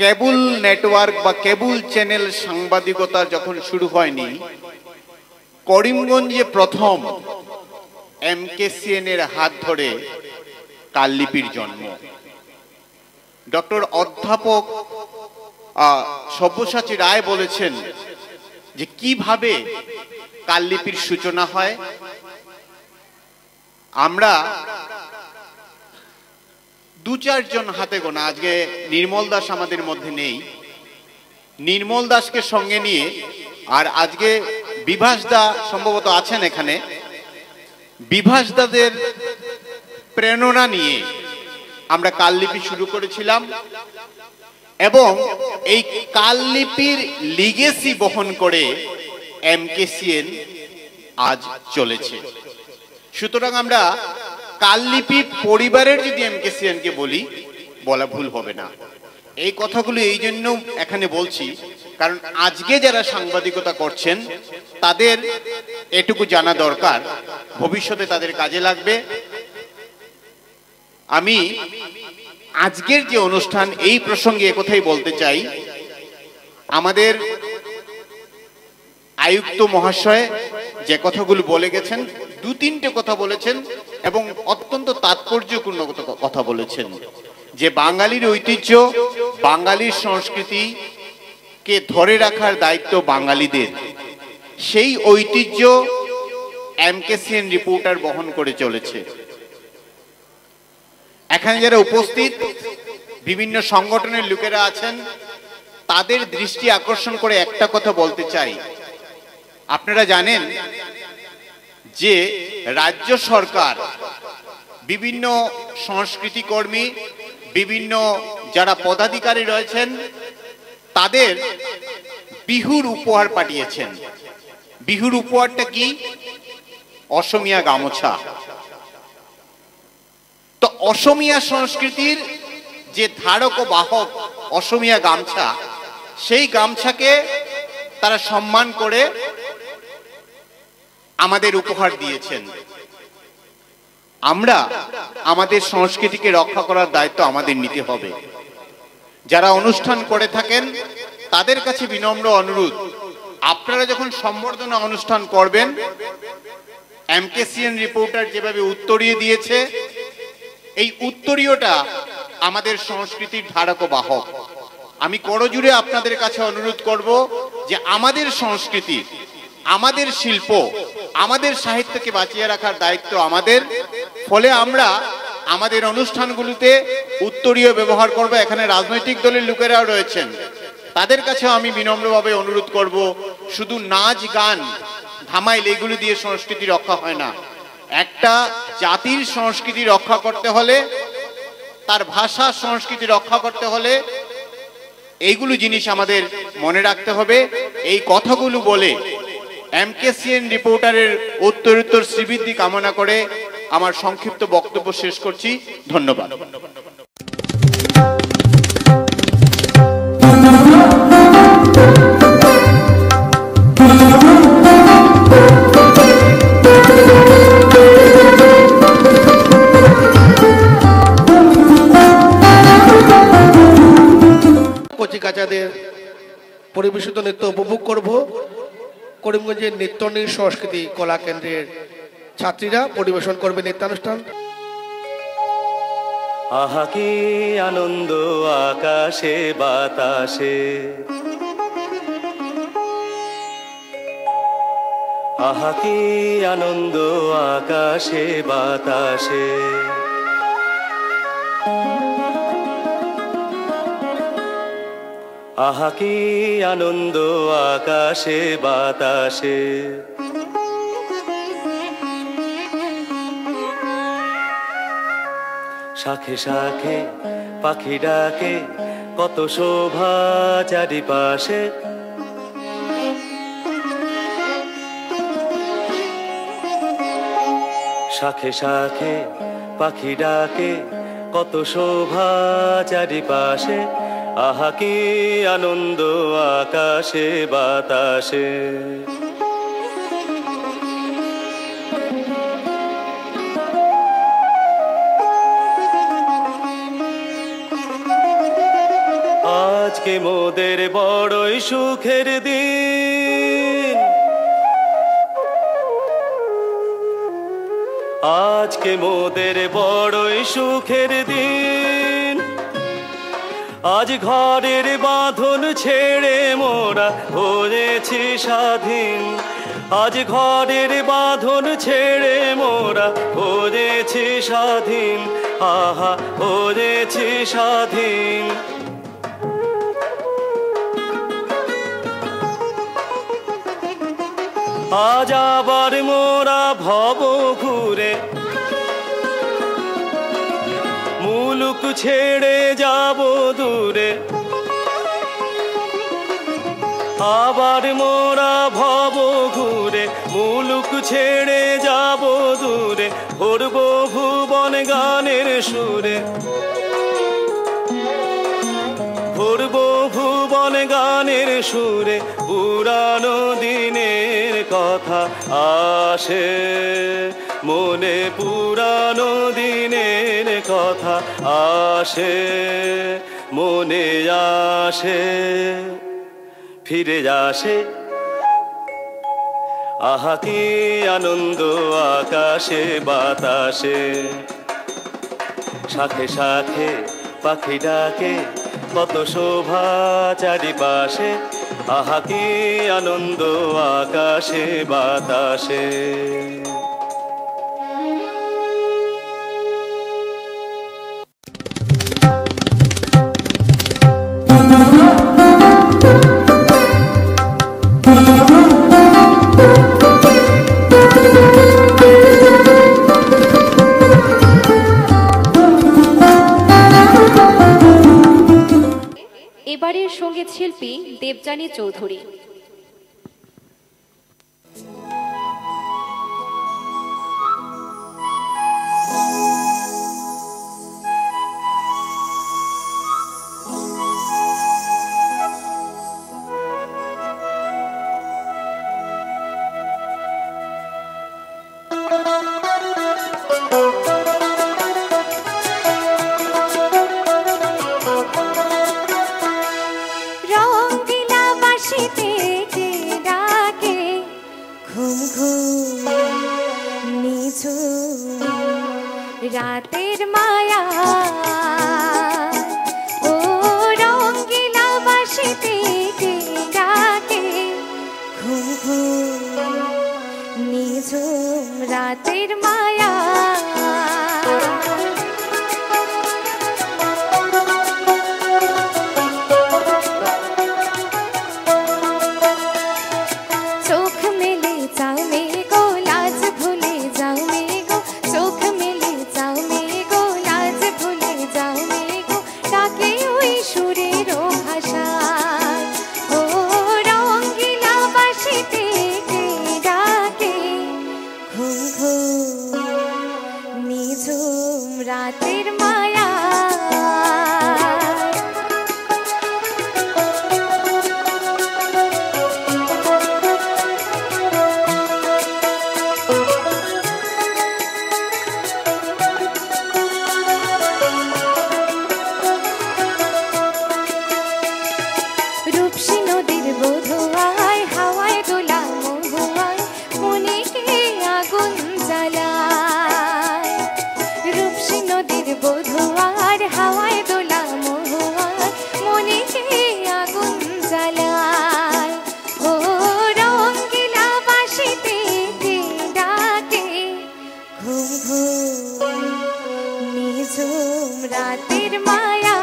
কেবল নেটওয়ার্ক বা কেবল চ্যানেল সাংবাদিকতা যখন শুরু হয়নি, করিমগঞ্জে প্রথম MKCN এর হাত ধরে কাললিপির জন্ম। ডক্টর অধ্যাপক সব্যসাচী রায় বলেছেন যে কিভাবে কাললিপির সূচনা হয়। আমরা দু চারজন হাতে গোনা, আজকে নির্মল দাস আমাদের মধ্যে নেই, নির্মল দাসকে সঙ্গে নিয়ে, আর আজকে বিভাস দা সম্ভবত আছেন এখানে, বিভাস দাদের প্রেরণা নিয়ে আমরা কাললিপি শুরু করেছিলাম এবং এই কাললিপির লিগেসি বহন করে MKCN আজ চলেছে। সুতরাং আমরা কাললিপি পরিবারের যদি MKCN কে বলা ভুল হবে না। এই কথাগুলো এই জন্য এখানে বলছি কারণ আজকে যারা সাংবাদিকতা করছেন তাদের এটুকু জানা দরকার, ভবিষ্যতে তাদের কাজে লাগবে। আমি আজকের যে অনুষ্ঠান এই প্রসঙ্গে একথাই বলতে চাই, আমাদের আয়ুক্ত মহাশয় যে কথাগুলো বলে গেছেন, দু তিনটে কথা বলেছেন এবং অত্যন্ত তাৎপর্যপূর্ণ কথা বলেছেন যে বাঙালির ঐতিহ্য, বাঙালির সংস্কৃতিকে ধরে রাখার দায়িত্ব বাঙালিদের। সেই ঐতিহ্য MKCN রিপোর্টার বহন করে চলেছে। এখানে যারা উপস্থিত বিভিন্ন সংগঠনের লোকেরা আছেন, তাদের দৃষ্টি আকর্ষণ করে একটা কথা বলতে চাই। আপনারা জানেন যে রাজ্য সরকার বিভিন্ন সংস্কৃতি কর্মী, বিভিন্ন যারা পদাধিকারী রয়েছেন তাদের বিহুর উপহার পাঠিয়েছেন। বিহুর উপহারটা কি? অসমীয়া গামছা। তো অসমীয়া সংস্কৃতির যে ধারক ও বাহক অসমীয়া গামছা, সেই গামছাকে তারা সম্মান করে আমাদের উপহার দিয়েছেন। আমরা আমাদের সংস্কৃতিকে রক্ষা করার দায়িত্ব আমাদের নিতে হবে। যারা অনুষ্ঠান করে থাকেন তাদের কাছে বিনম্র অনুরোধ, আপনারা যখন সম্বর্ধনা অনুষ্ঠান করবেন, এমকেসিএন রিপোর্টার যেভাবে উত্তরীয় দিয়েছে, এই উত্তরীয়টা আমাদের সংস্কৃতির ধারক ও বাহক। আমি করজুড়ে আপনাদের কাছে অনুরোধ করব যে আমাদের সংস্কৃতি, আমাদের শিল্প, আমাদের সাহিত্যকে বাঁচিয়ে রাখার দায়িত্ব আমাদের। ফলে আমরা আমাদের অনুষ্ঠানগুলোতে উত্তরীয় ব্যবহার করব। এখানে রাজনৈতিক দলের লোকেরাও রয়েছেন, তাদের কাছেও আমি বিনম্রভাবে অনুরোধ করব, শুধু নাচ গান ধামাইল এগুলো দিয়ে সংস্কৃতি রক্ষা হয় না। একটা জাতির সংস্কৃতি রক্ষা করতে হলে, তার ভাষা সংস্কৃতি রক্ষা করতে হলে এইগুলো জিনিস আমাদের মনে রাখতে হবে। এই কথাগুলো বলে এমকেসিএন রিপোর্টারের উত্তরোত্তর শ্রীবৃদ্ধি কামনা করে আমার সংক্ষিপ্ত বক্তব্য শেষ করছি। ধন্যবাদ। কচিকাচাদের পরিবেশিত নৃত্য উপভোগ করব। করিমগঞ্জের নৃত্য সংস্কৃতি কলা কেন্দ্রের ছাত্রীরা পরিবেশন করবে নৃত্যানুষ্ঠান। আহা কি আনন্দ আকাশে বাতাসে, আহা কি আনন্দ আকাশে বাতাসে, আহা কি আনন্দ আকাশে বাতাসে, শাখে শাখে পাখি ডাকে কত শোভা চারিপাশে, শাখে শাখে পাখি ডাকে কত শোভা চারিপাশে, আহা কি আনন্দ আকাশে বাতাসে। আজকে মোদের বড়ই সুখের দিন, আজকে মোদের বড়ই সুখের দিন, আজ ঘরের বাঁধন ছেড়ে মোরা হয়েছি স্বাধীন, আজ ঘরের বাঁধন ছেড়ে মোরা হয়েছি স্বাধীন, আহা হয়েছি স্বাধীন। আজ আবার মোরা ভব ঘুরে মুলুক ছেড়ে যাব দূরে, আবার মোরা ভব ঘুরে মুলুক ছেড়ে যাব দূরে, ভরব ভুবন গানের সুরে, ভরব ভুবন গানের সুরে, পুরানো দিনের কথা আসে মনে, পুরানো দিনের কথা আসে মনে, আসে ফিরে আসে, আহা কি আনন্দ আকাশে বাতাসে, শাখে শাখে পাখি ডাকে কত শোভা চারিপাশে, আহা কি আনন্দ আকাশে বাতাসে। এবারের সঙ্গীত শিল্পী দেবযানী চৌধুরী। রাতের মায়া ও রঙ্গিলা বাঁশিতে কে ডাকে ঘুম ঘুম নিঝুম রাতের মায়া চোখ মেলে চাও মে গো লাজ ভুলে যাও মে গো চোখ মেলে চাও মে গো লাজ ভুলে যাও মে গো ডাকে ওই সুরের ভাষায় ও রঙ্গিলা বাঁশিতে কে ডাকে ঘুম ঘুম নিঝুম রাতের মায়া রূপসী নদীর বোধোয়ায় হাওয়ায় দোলা মহুয়ায় মনেকে আগুন জ্বালায় রূপসী নদীর বোধোয়ার হাওয়ায় দোলা মহুয়ায় মনেকে আগুন জ্বালায় ও রঙ্গিলা বাঁশিতে কে ডাকে ঘুম ঘুম নিঝুম রাতের মায়া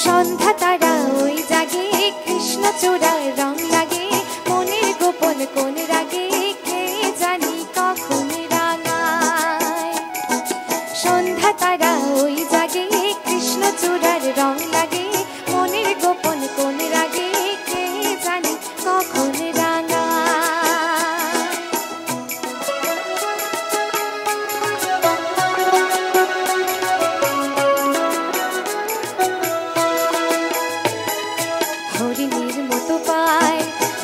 সন্ধ্যা তারা ওই জাগে কৃষ্ণচূড়ার রং লাগে মনের গোপন কোন রাগে কে জানি কখন রাঙায় সন্ধ্যা তারা ওই জাগে কৃষ্ণচূড়ার রং লাগে মনের গোপন কোন রাগে কে জানি কখন রাঙায় হরিণীর মতো পায়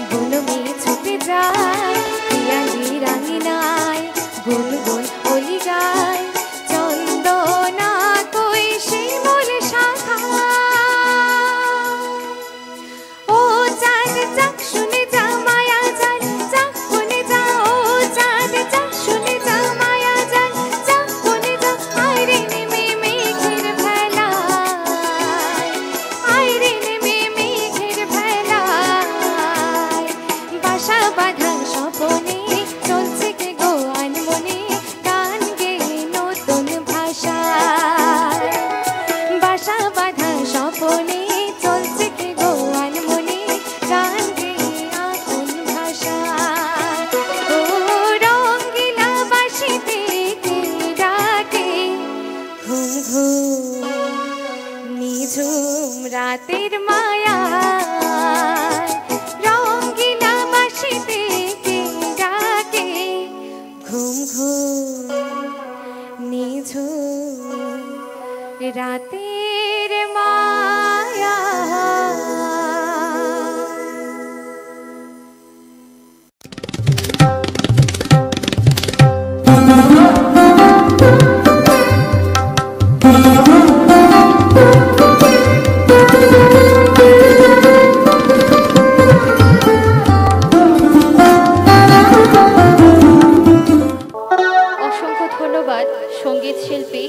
বুনমে ছুটে যায় পিয়ালি রাঙিনায় গুন গুন অলি গায় চন্দনা কই শিমুল শাখা ও চাঁদ চাক শুনে যা মায়া যায় চাক শুনে যা ও চাঁদ চাক শুনে যা মায়া যায় চাক শুনে যা আইরে নেমে মেঘের ভেলায় আইরে নেমে মেঘের ভেলায় বাসা বাঁধা স্বপনে চলছে কে গো আনমনে গান গেয়ে নতুন ভাষায় বাসা বাঁধা স্বপনে চলছে কে গো আনমনে গান গেয়ে আপন ভাষায় ও রঙ্গিলা বাঁশিতে কে ডাকে ঘুম ঘুম নিঝুম রাতের মায়া রঙ্গিলা বাঁশিতে কে ডাকে ঘুম ঘুম নিঝুম রাতের মায়া অসংখ্য ধন্যবাদ সঙ্গীত শিল্পী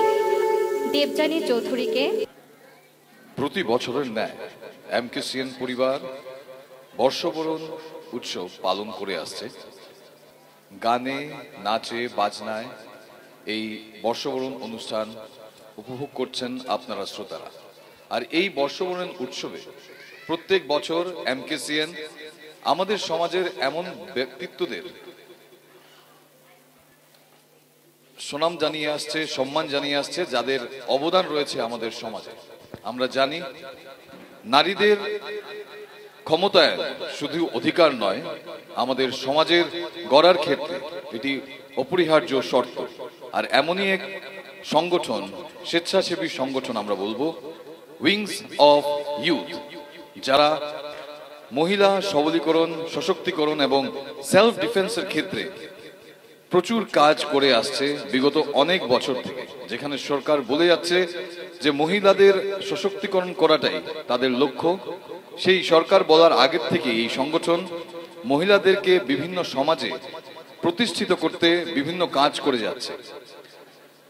দেবযানী চৌধুরীকে। প্রতি বছরের ন্যায় এমকেসিএন পরিবার বর্ষবরণ উৎসব পালন করে আসছে। গানে নাচে বাজনায় এই বর্ষবরণ অনুষ্ঠান উপভোগ করছেন আপনারা শ্রোতারা। আর এই বর্ষবরণ উৎসবে প্রত্যেক বছর এমকেসিএন আমাদের সমাজের এমন ব্যক্তিত্বদের সুনাম জানিয়ে আসছে, সম্মান জানিয়ে আসছে, যাদের অবদান রয়েছে আমাদের সমাজে। আমরা জানি নারীদের ক্ষমতায়ন শুধু অধিকার নয়, আমাদের সমাজের গড়ার ক্ষেত্রে এটি অপরিহার্য শর্ত। আর এমনই এক সংগঠন, স্বেচ্ছাসেবী সংগঠন আমরা বলবো, উইংস অফ ইউথ, যারা মহিলা সবলীকরণ, সশক্তিকরণ এবং সেলফ ডিফেন্সের ক্ষেত্রে প্রচুর কাজ করে আসছে বিগত অনেক বছর থেকে, যেখানে সরকার বলে যাচ্ছে যে মহিলাদের সশক্তিকরণ করাটাই তাদের লক্ষ্য। সেই সরকার বলার আগের থেকে এই সংগঠন মহিলাদেরকে বিভিন্ন সমাজে প্রতিষ্ঠিত করতে বিভিন্ন কাজ করে যাচ্ছে।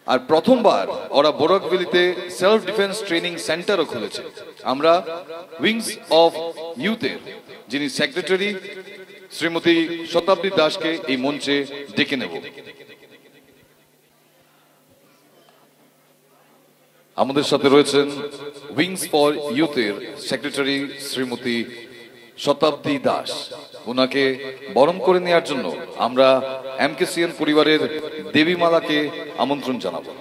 আর প্রথমবার ওরা বরাকভ্যালিতে সেলফ ডিফেন্স ট্রেনিং সেন্টারও খুলেছে। আমরা উইংস অফ ইউথের যিনি সেক্রেটারি শ্রীমতী শতাব্দী দাসকে এই মঞ্চে ডেকে নেব। আমাদের সাথে রয়েছেন উইংস ফর ইউথের সেক্রেটারি শ্রীমতী শতাব্দী দাস। ওনাকে বরণ করে নেওয়ার জন্য আমরা এমকেসিএন পরিবারের দেবীমালাকে আমন্ত্রণ জানাবো।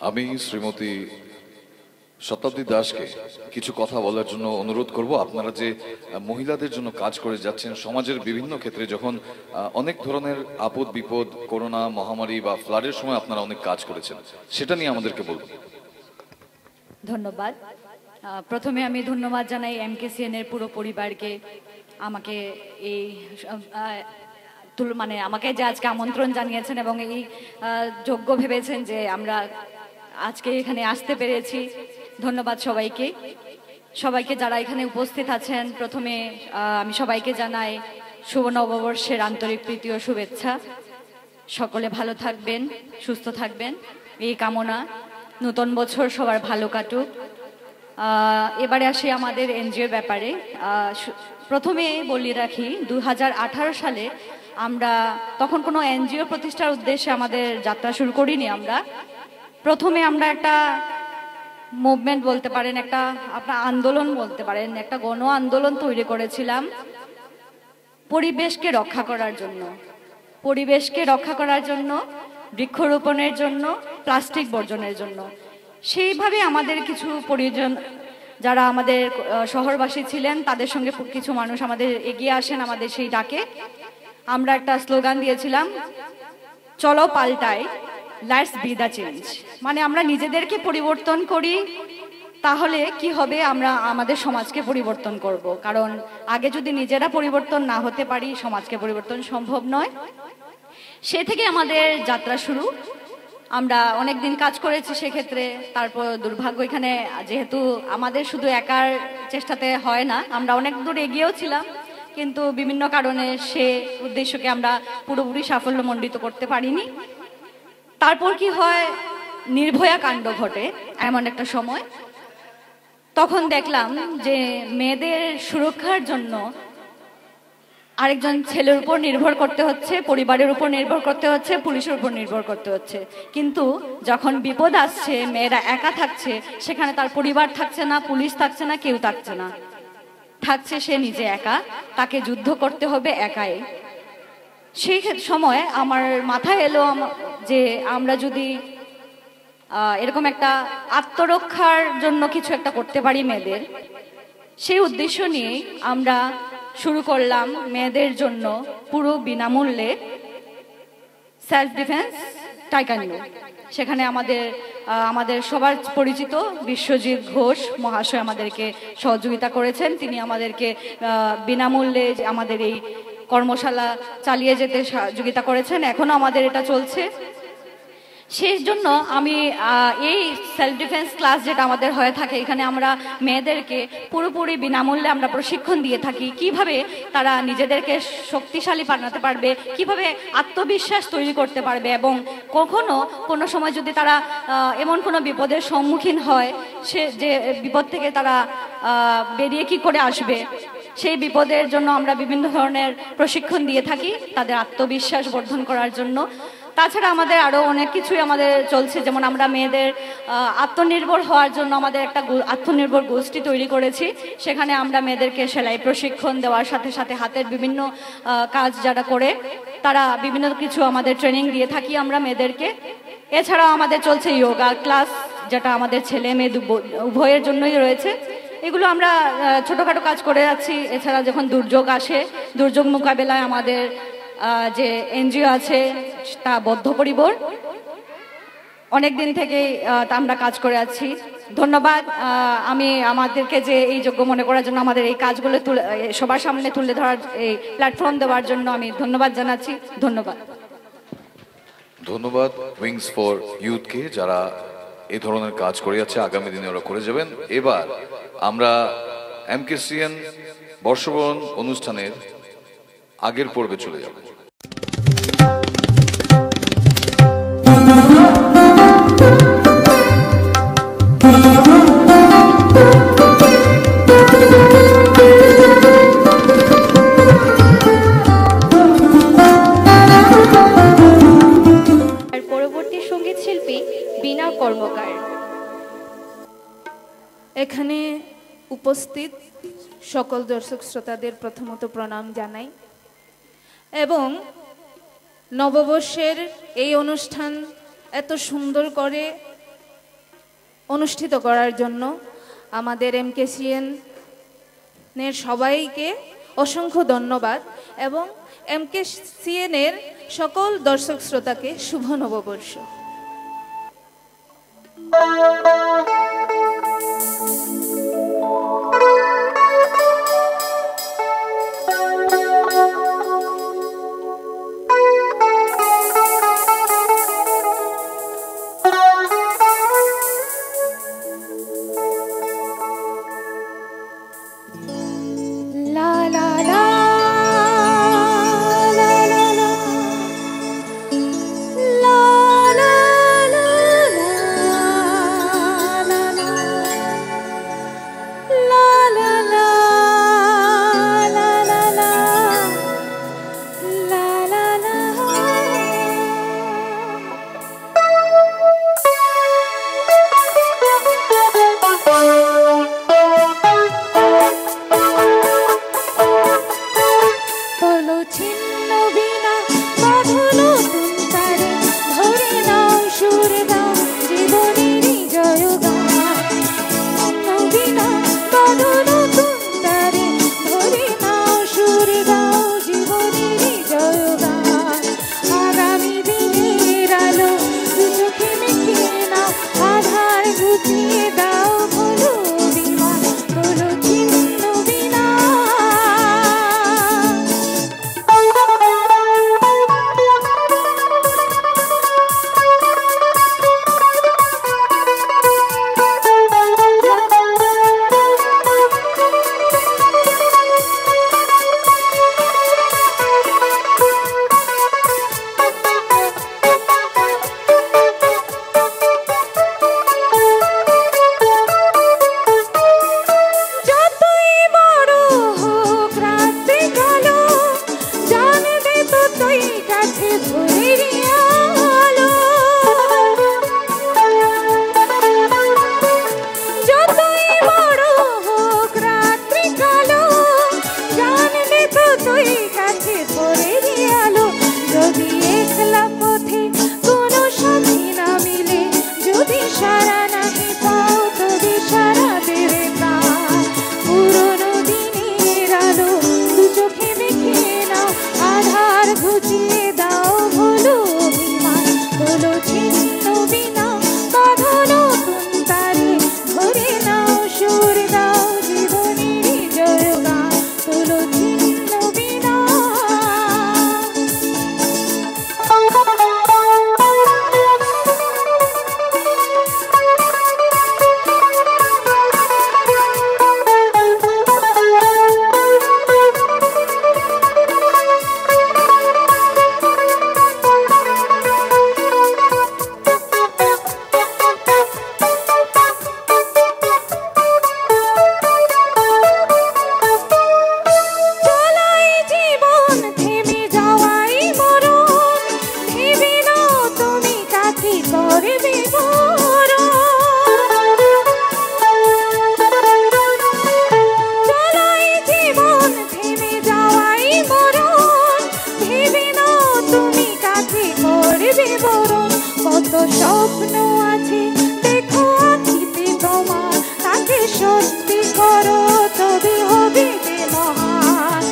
আমি শ্রীমতী শতাব্দী দাসকে কিছু কথা বলার জন্য অনুরোধ করব। আপনারা যে মহিলাদের জন্য কাজ করে যাচ্ছেন সমাজের বিভিন্ন ক্ষেত্রে, যখন অনেক ধরনের আপদ বিপদ, করোনা মহামারী বা ফ্লাডের সময় আপনারা অনেক কাজ করেছেন, সেটা নিয়ে আমাদেরকে বলুন। ধন্যবাদ। প্রথমে আমি ধন্যবাদ জানাই এমকেসিএন এর পুরো পরিবারকে আমাকে এই আমাকে যে আজকে আমন্ত্রণ জানিয়েছেন এবং এই যোগ্য ভেবেছেন যে আমরা আজকে এখানে আসতে পেরেছি। ধন্যবাদ সবাইকে যারা এখানে উপস্থিত আছেন। প্রথমে আমি সবাইকে জানাই শুভ নববর্ষের আন্তরিক প্রীতি ও শুভেচ্ছা। সকলে ভালো থাকবেন, সুস্থ থাকবেন এই কামনা। নতুন বছর সবার ভালো কাটুক। এবারে আসি আমাদের এনজিওর ব্যাপারে। প্রথমে বলে রাখি 2018 সালে আমরা তখন কোনো এনজিও প্রতিষ্ঠার উদ্দেশ্যে আমাদের যাত্রা শুরু করিনি। প্রথমে আমরা একটা মুভমেন্ট বলতে পারেন, একটা আপনার আন্দোলন বলতে পারেন, একটা গণ আন্দোলন তৈরি করেছিলাম পরিবেশকে রক্ষা করার জন্য, বৃক্ষরোপণের জন্য, প্লাস্টিক বর্জনের জন্য। সেইভাবে আমাদের কিছু পরিজন যারা আমাদের শহরবাসী ছিলেন তাদের সঙ্গে কিছু মানুষ আমাদের এগিয়ে আসেন আমাদের সেই ডাকে। আমরা একটা স্লোগান দিয়েছিলাম, চলো পাল্টাই, লেটস বি দ্য চেঞ্জ। মানে আমরা নিজেদেরকে পরিবর্তন করি, তাহলে কি হবে, আমরা আমাদের সমাজকে পরিবর্তন করব। কারণ আগে যদি নিজেরা পরিবর্তন না হতে পারি সমাজকে পরিবর্তন সম্ভব নয়। সে থেকে আমাদের যাত্রা শুরু। আমরা অনেক দিন কাজ করেছি সেক্ষেত্রে। তারপর দুর্ভাগ্য এখানে যেহেতু আমাদের শুধু একার চেষ্টাতে হয় না, আমরা অনেক দূর এগিয়েও ছিলাম, কিন্তু বিভিন্ন কারণে সে উদ্দেশ্যকে আমরা পুরোপুরি সাফল্যমণ্ডিত করতে পারিনি। তারপর কি হয়, নির্ভয়া কাণ্ড ঘটে এমন একটা সময়। তখন দেখলাম যে মেয়েদের সুরক্ষার জন্য আরেকজন ছেলের উপর নির্ভর করতে হচ্ছে, পরিবারের উপর নির্ভর করতে হচ্ছে, পুলিশের উপর নির্ভর করতে হচ্ছে। কিন্তু যখন বিপদ আসছে, মেয়েরা একা থাকছে, সেখানে তার পরিবার থাকছে না, পুলিশ থাকছে না, কেউ থাকছে না, থাকছে সে নিজে একা। তাকে যুদ্ধ করতে হবে একাই। সেই সময় আমার মাথায় এলো যে আমরা যদি এরকম একটা আত্মরক্ষার জন্য কিছু একটা করতে পারি মেয়েদের, সেই উদ্দেশ্য নিয়ে আমরা শুরু করলাম মেয়েদের জন্য পুরো বিনামূল্যে সেলফ ডিফেন্স টাইকান্ডো। সেখানে আমাদের সবার পরিচিত বিশ্বজিৎ ঘোষ মহাশয় আমাদেরকে সহযোগিতা করেছেন। তিনি আমাদেরকে বিনামূল্যে আমাদের এই কর্মশালা চালিয়ে যেতে সহযোগিতা করেছেন। এখনো আমাদের এটা চলছে। সেই জন্য আমি এই সেলফ ডিফেন্স ক্লাস যেটা আমাদের হয়ে থাকে, এখানে আমরা মেয়েদেরকে পুরোপুরি বিনামূল্যে আমরা প্রশিক্ষণ দিয়ে থাকি, কিভাবে তারা নিজেদেরকে শক্তিশালী বানাতে পারবে, কিভাবে আত্মবিশ্বাস তৈরি করতে পারবে, এবং কোনো সময় যদি তারা এমন কোনো বিপদের সম্মুখীন হয়, সে যে বিপদ থেকে তারা বেরিয়ে কি করে আসবে, সেই বিপদের জন্য আমরা বিভিন্ন ধরনের প্রশিক্ষণ দিয়ে থাকি তাদের আত্মবিশ্বাস বর্ধন করার জন্য। তাছাড়া আমাদের আরও অনেক কিছুই আমাদের চলছে, যেমন আমরা মেয়েদের আত্মনির্ভর হওয়ার জন্য আমাদের একটা আত্মনির্ভর গোষ্ঠী তৈরি করেছি। সেখানে আমরা মেয়েদেরকে সেলাই প্রশিক্ষণ দেওয়ার সাথে সাথে হাতের বিভিন্ন কাজ যারা করে তারা বিভিন্ন কিছু আমাদের ট্রেনিং দিয়ে থাকি আমরা মেয়েদেরকে। এছাড়াও আমাদের চলছে যোগা ক্লাস, যেটা আমাদের ছেলে মেয়ে উভয়ের জন্যই রয়েছে। এগুলো আমরা ছোটোখাটো কাজ করে যাচ্ছি। এছাড়া যখন দুর্যোগ আসে, দুর্যোগ মোকাবেলায় আমাদের যে এনজিও আছে তা বদ্ধপরিকর, অনেক দিন থেকেই আমরা কাজ করে যাচ্ছি। ধন্যবাদ আমি আমাদেরকে যে এই যোগ্য মনে করার জন্য, আমাদের এই কাজগুলো সবার সামনে তুলে ধরার এই প্ল্যাটফর্ম দেওয়ার জন্য আমি ধন্যবাদ জানাচ্ছি। ধন্যবাদ। ধন্যবাদ উইংস ফর ইউথকে, যারা এই ধরনের কাজ করে যাচ্ছে, আগামী দিনে ওরা করে যাবেন। এবার আমরা এমকেসিএন বর্ষবরণ অনুষ্ঠানের আগের পর্বে চলে যাব। পরবর্তী সঙ্গীত শিল্পী বীণা কর্মকার। এখানে উপস্থিত সকল দর্শক শ্রোতাদের প্রথমত প্রণাম জানাই এবং নববর্ষের এই অনুষ্ঠান এত সুন্দর করে অনুষ্ঠিত করার জন্য আমাদের এমকেসিএনের সবাইকে অসংখ্য ধন্যবাদ এবং এমকেসিএনের সকল দর্শক শ্রোতাকে শুভ নববর্ষ। স্বপ্ন আছে দেখো আখিতে তোমার, তাকে সত্যি করো তবে হবে যে মহান।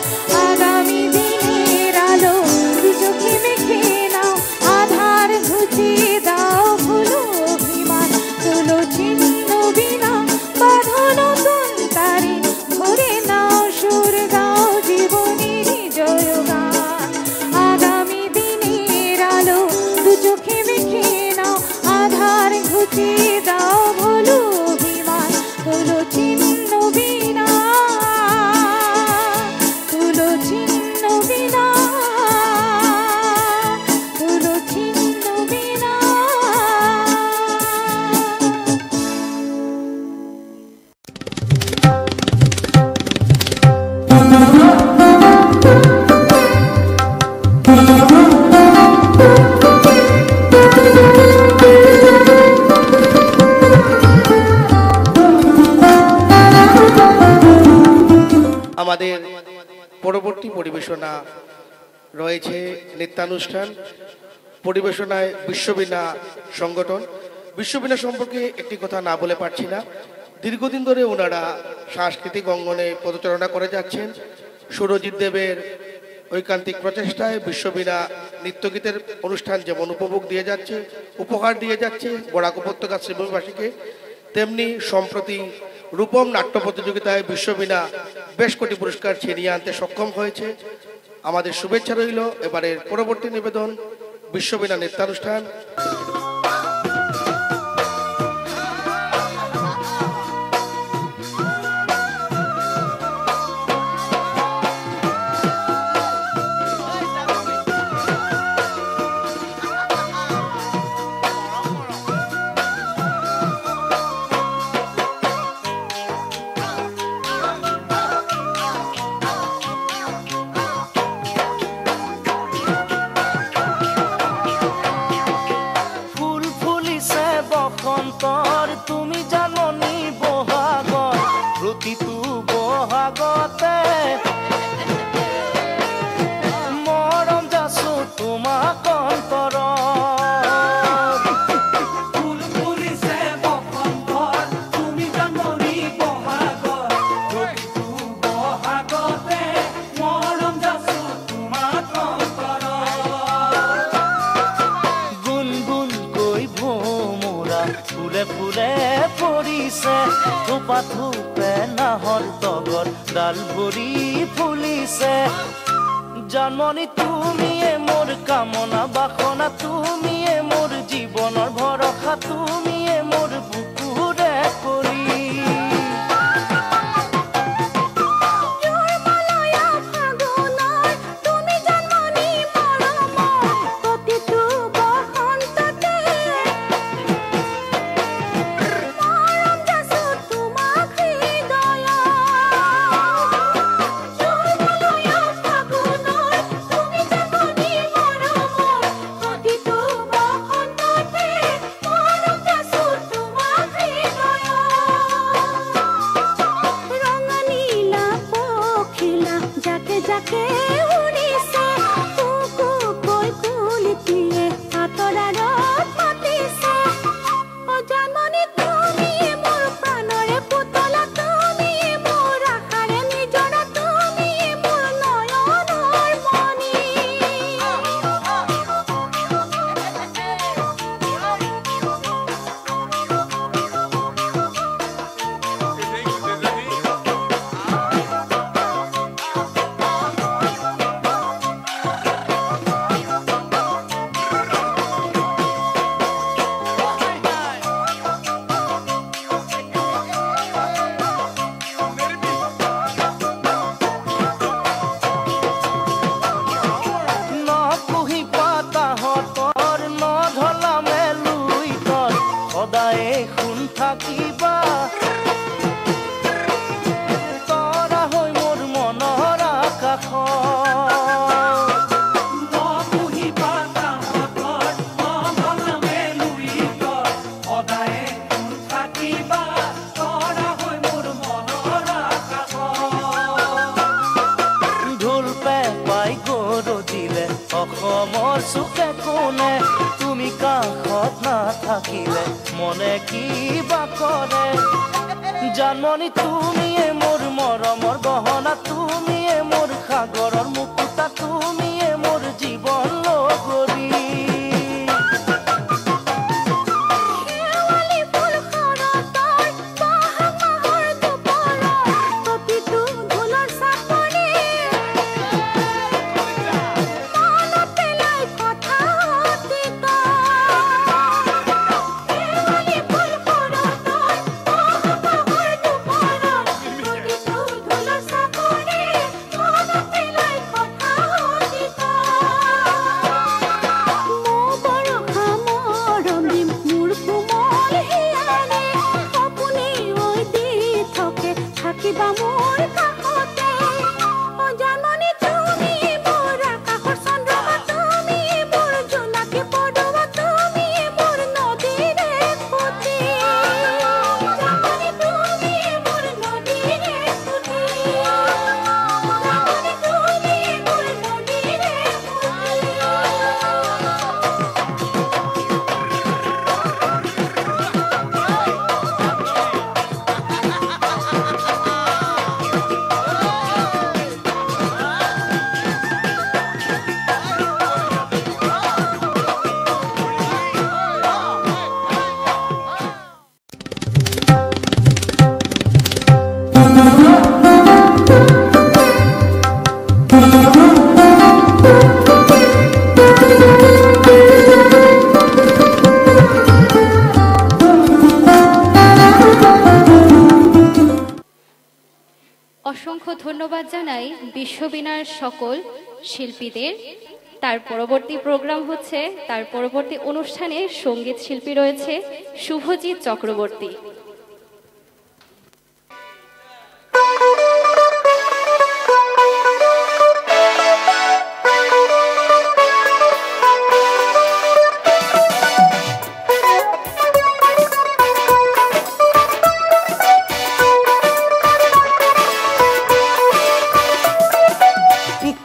আগামী দিনের আলো দু চোখে মেখে নাও, আধার ঘুচিয়ে দাও ভুলো অভিমান। তুলো চিহ্ন বিনা বাঁধো নতুন তারে, ভরে নাও সুর গাও জীবনের জয়গান। আগামী দিনের আলো দু চোখে মেখে নাও, আধার ঘুচিয়ে দাও ভুলো অভিমান। তুলো চিহ্ন বিনা, তুলো চিহ্ন বিনা, তুলো চিহ্ন বিনা। আমাদের পরবর্তী পরিবেশনা রয়েছে নৃত্যানুষ্ঠান। পরিবেশনায় বিশ্ববীণা সংগঠন। বিশ্ববীণা সম্পর্কে একটি কথা না বলে পারছি না। দীর্ঘদিন ধরে ওনারা সাংস্কৃতিক অঙ্গনে পদচারণা করে যাচ্ছেন। সুরজিৎ দেবের ঐকান্তিক প্রচেষ্টায় বিশ্ববীণা নৃত্যগীতের অনুষ্ঠান যেমন উপভোগ দিয়ে যাচ্ছে, উপহার দিয়ে যাচ্ছে বরাক উপত্যকা শ্রীভূমিবাসীকে, তেমনি সম্প্রতি রূপম নাট্য প্রতিযোগিতায় বিশ্ববীণা বেশ কটি পুরস্কার ছিনিয়ে আনতে সক্ষম হয়েছে। আমাদের শুভেচ্ছা রইল। এবারের পরবর্তী নিবেদন বিশ্ববীণা নৃত্যানুষ্ঠান। তুমি জাননি বহাগত প্ৰতিটো বহাগতে মৰম যাচো তোমাক অন্তৰত। ফুল ফুলিছে বসন্তত তুমি জাননি বহাগত প্ৰতিটো বহাগতে মৰম যাচো তোমাক অন্তৰত। গুণ গুণ কৈ ভোমোৰা ফুলে ফুলে পৰিছে, থোপা থোপে নাহৰ তগৰ ডাল ভৰি ফুলিছে। জন্মনি তুমিয়ে মোৰ কামনা বাসনা, তুমিয়ে মোৰ জীৱনৰ ভৰসা, তুমিয়ে মোৰ বুকুৰে কৰি। দেখিলে মনে কি বা করে জানমনি তুমি মোর মরমর গহনা তুমি মোর সাগৰৰ মুকুতা তুমি মোর জীবন লগৰী অসংখ্য ধন্যবাদ জানাই বিশ্ববীণার সকল শিল্পীদের। তার পরবর্তী প্রোগ্রাম হচ্ছে, তার পরবর্তী অনুষ্ঠানে সঙ্গীত শিল্পী রয়েছে শুভজিৎ চক্রবর্তী।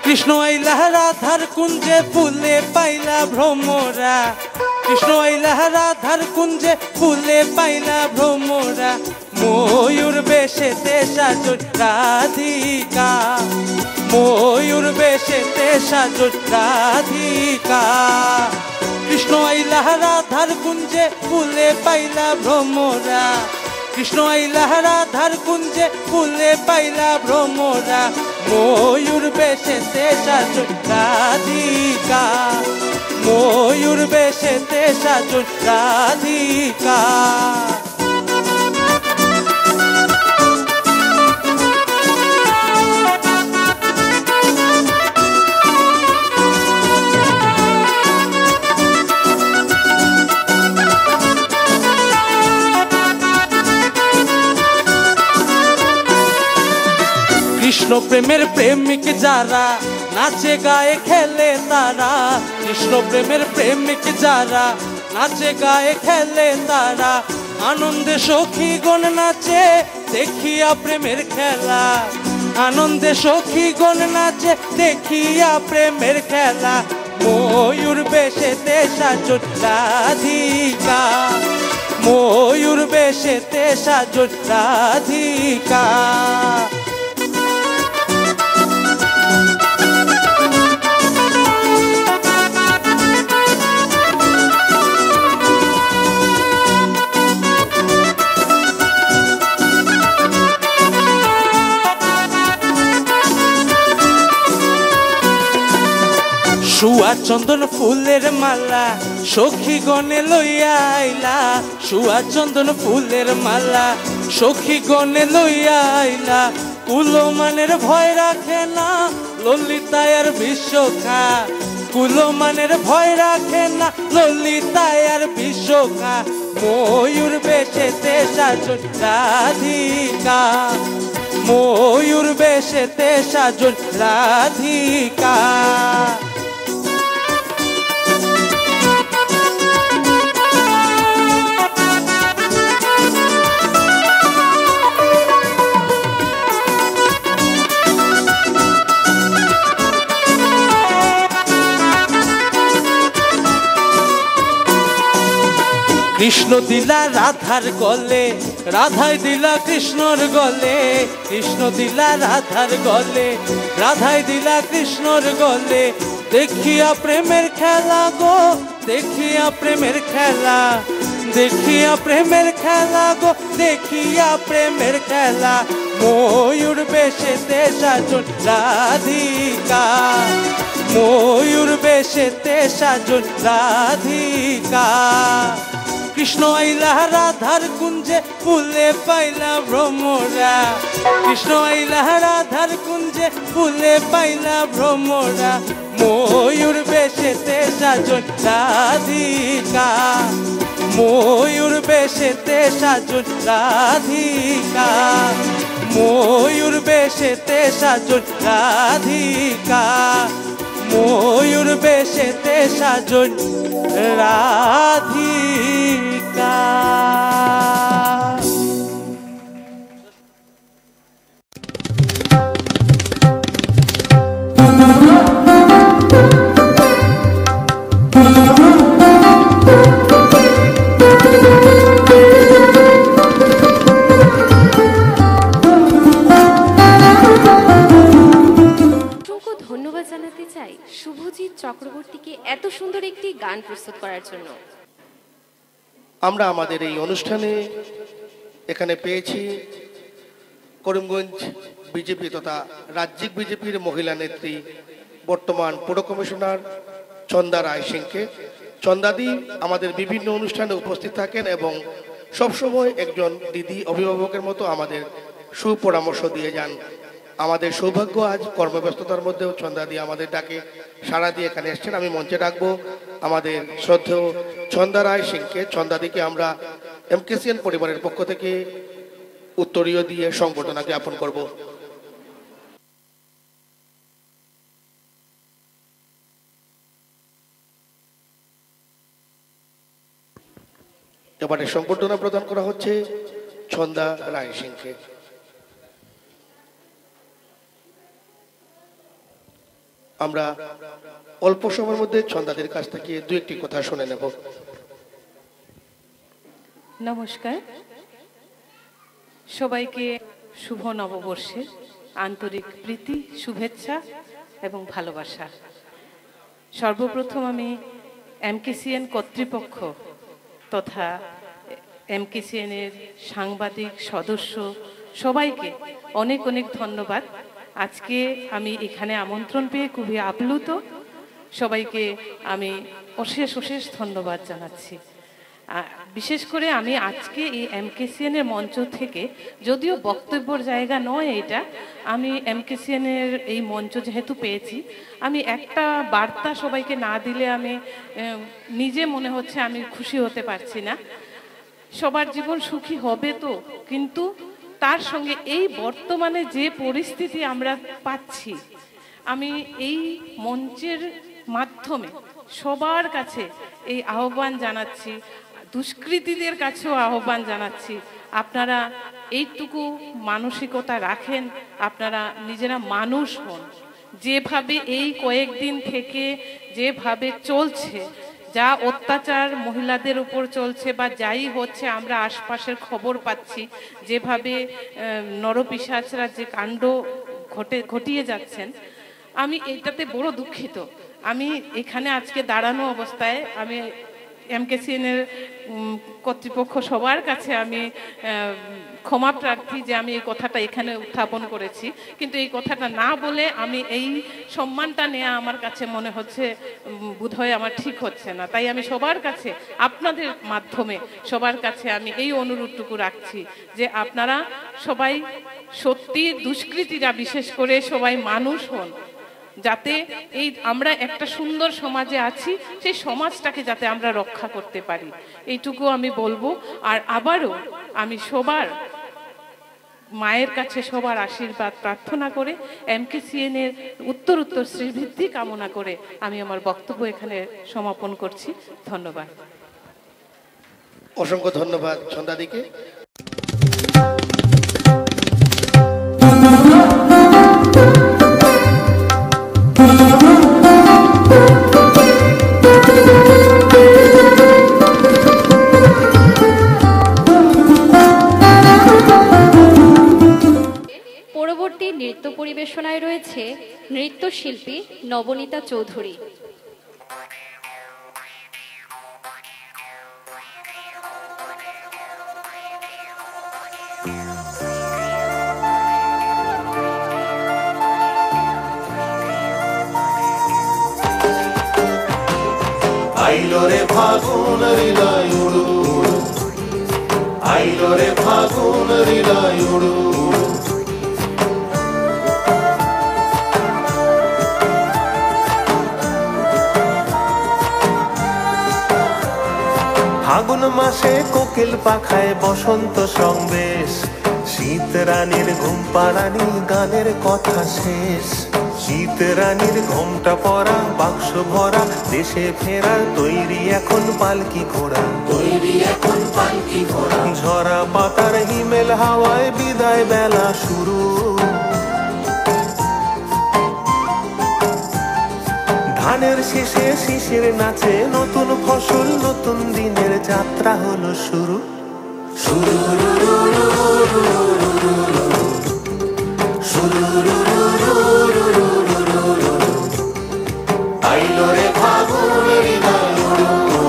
কৃষ্ণ আইলা রাধার কুঞ্জে ফুলে পাইলা ভ্রমরা কৃষ্ণ আইলা রাধার কুঞ্জে ফুলে পাইলা ভ্রমরা ময়ূর বেশেতে সাজো রাধিকা ময়ূর বেশেতে সাজো রাধিকা কৃষ্ণ আইলা রাধার কুঞ্জে ফুলে পাইলা ভ্রমরা কৃষ্ণ আইলা রাধার কুঞ্জে ফুলে পাইলা ভ্রমরা ময়ূর বেশেতে সাজো রাধিকা ময়ূর বেশেতে সাজো রাধিকা কৃষ্ণ প্রেমের প্রেমিক যারা নাচে গায়ে খেলে তারা কৃষ্ণ প্রেমের প্রেমিক যারা নাচে গায়ে খেলে তারা আনন্দে সখীগণ নাচে দেখিয়া প্রেমের খেলা আনন্দে সখীগণ নাচে দেখিয়া প্রেমের খেলা ময়ূর বেশেতে সাজো রাধিকা ময়ূর বেশেতে সাজো রাধিকা শুয়া চন্দন ফুলের মালা সখী গনে লইয়া আইলা শুয়া চন্দন ফুলের মালা সখী গনে লইয়া আইলা কুলমানের ভয় রাখে না ললিতায় আর বিশ্বখা কুলমানের ভয় রাখে না ললিতায় আর বিশ্বখা ময়ূর বেশেতে সাজো রাধিকা ময়ূর বেশেতে সাজো রাধিকা কৃষ্ণ দিলা রাধার গলে, রাধাই দিলা কৃষ্ণর গলে, কৃষ্ণ দিলা রাধার গলে, রাধাই দিলা কৃষ্ণর গলে। দেখিয়া প্রেমের খেলা গো, দেখিয়া প্রেমের খেলা, দেখিয়া প্রেমের খেলা গো, দেখিয়া প্রেমের খেলা। ময়ূর বেশেতে সাজন রাধিকা, ময়ূর বেশেতে সাজন রাধিকা। কৃষ্ণ আইলা রাধার কুঞ্জে, ফুলে পাইলা ভ্রমরা, কৃষ্ণ আইলা রাধার কুঞ্জে, ফুলে পাইলা ভ্রমরা। ময়ূর বেশেতে সাজন রাধিকা, ময়ূর বেশেতে সাজন রাধিকা, ময়ূর বেশেতে সাজন রাধিকা, ময়ূর বেশেতে সাজন রাধিকা। ধন্যবাদ জানাতে চাই শুভজিৎ চক্রবর্তীকে এত সুন্দর একটি গান প্রস্তুত করার জন্য। আমরা আমাদের এই অনুষ্ঠানে এখানে পেয়েছি করিমগঞ্জ বিজেপি তথা রাজ্যিক বিজেপির মহিলা নেত্রী, বর্তমান পুর কমিশনার চন্দা রায় সিংকে। চন্দাদি আমাদের বিভিন্ন অনুষ্ঠানে উপস্থিত থাকেন এবং সবসময় একজন দিদি অভিভাবকের মতো আমাদের সুপরামর্শ দিয়ে যান। আমাদের সৌভাগ্য আজ কর্মব্যস্ততার মধ্যেও চন্দাদি আমাদের ডাকে সাড়া দিয়ে এখানে এসছেন। আমি মঞ্চে ডাকবো আমাদের শ্রদ্ধেয় চন্দা রায় সিংকে। চন্দাদিকে আমরা এমকেসিএন পরিবারের পক্ষ থেকে উত্তরীয় দিয়ে সংবর্ধনা জ্ঞাপন করব। এবারে সংবর্ধনা প্রদান করা হচ্ছে চন্দা রায় সিংকে। আমরা অল্প সময়ের মধ্যে চন্দাদের কাছ থেকে দু একটি কথা শুনে নেব। নমস্কার সবাইকে, শুভ নববর্ষের আন্তরিক প্রীতি, শুভেচ্ছা এবং ভালোবাসা। সর্বপ্রথম আমি এমকেসিএন কর্তৃপক্ষ তথা এমকেসিএনের সাংবাদিক সদস্য সবাইকে অনেক অনেক ধন্যবাদ। আজকে আমি এখানে আমন্ত্রণ পেয়ে খুবই আপ্লুত। সবাইকে আমি অশেষ অশেষ ধন্যবাদ জানাচ্ছি। বিশেষ করে আমি আজকে এই এমকেসিএনের মঞ্চ থেকে, যদিও বক্তব্যের জায়গা নয় এটা, আমি এমকেসিএনের এই মঞ্চ যেহেতু পেয়েছি, আমি একটা বার্তা সবাইকে না দিলে আমি নিজে মনে হচ্ছে আমি খুশি হতে পারছি না। সবার জীবন সুখী হবে তো, কিন্তু তার সঙ্গে এই বর্তমানে যে পরিস্থিতি আমরা পাচ্ছি, আমি এই মঞ্চের মাধ্যমে সবার কাছে এই আহ্বান জানাচ্ছি, দুষ্কৃতীদের কাছেও আহ্বান জানাচ্ছি, আপনারা এইটুকু মানসিকতা রাখেন, আপনারা নিজেরা মানুষ হন। যেভাবে এই কয়েকদিন থেকে যেভাবে চলছে, যা অত্যাচার মহিলাদের উপর চলছে বা যাই হচ্ছে, আমরা আশপাশের খবর পাচ্ছি, যেভাবে নরপিশাচরা যে কাণ্ড ঘটিয়ে যাচ্ছেন, আমি এটাতে বড় দুঃখিত। আমি এখানে আজকে দাঁড়ানো অবস্থায় আমি এমকেসিএনের কর্তৃপক্ষ সবার কাছে আমি ক্ষমা প্রার্থী যে আমি এই কথাটা এখানে উত্থাপন করেছি, কিন্তু এই কথাটা না বলে আমি এই সম্মানটা নেওয়া আমার কাছে মনে হচ্ছে বোধহয় আমার ঠিক হচ্ছে না। তাই আমি সবার কাছে, আপনাদের মাধ্যমে সবার কাছে আমি এই অনুরোধটুকু রাখছি যে আপনারা সবাই সত্যি, দুষ্কৃতীরা বিশেষ করে সবাই মানুষ হন, যাতে এই আমরা একটা সুন্দর সমাজে আছি, সেই সমাজটাকে যাতে আমরা রক্ষা করতে পারি, এইটুকু আমি বলবো। আর আবারও আমি সবার মায়ের কাছে সবার আশীর্বাদ প্রার্থনা করে এমকেসিএনের উত্তর শ্রীবৃদ্ধি কামনা করে আমি আমার বক্তব্য এখানে সমাপন করছি। ধন্যবাদ। অসংখ্য ধন্যবাদ চন্দাদিকে। পরিবেশনায় রয়েছে নৃত্যশিল্পী নবনীতা চৌধুরী। আইলো রে ফাগুন হৃদয় উড়ু উড়ু, আইলো রে ফাগুন হৃদয় উড়ু উড়ু। ফাগুন মাসে কোকিল পাখায় বসন্ত সংবেশ, শীত রানীর ঘুম পাড়ানি গানের কথা শেষ। শীত রানীর ঘোমটা পরা বাক্স ভরা, দেশে ফেরার তৈরি এখন পালকি ঘোড়া, তৈরি এখন পালকি ঘোড়া। ঝরা পাতার হিমেল হাওয়ায় বিদায় বেলা শুরু, ধানের শেষে শিশির নাচে, নতুন ফসল নতুন দিনের যাত্রা হলো শুরু। শুরু আইলো রে ফাগুন হৃদয় উড়ু উড়ু।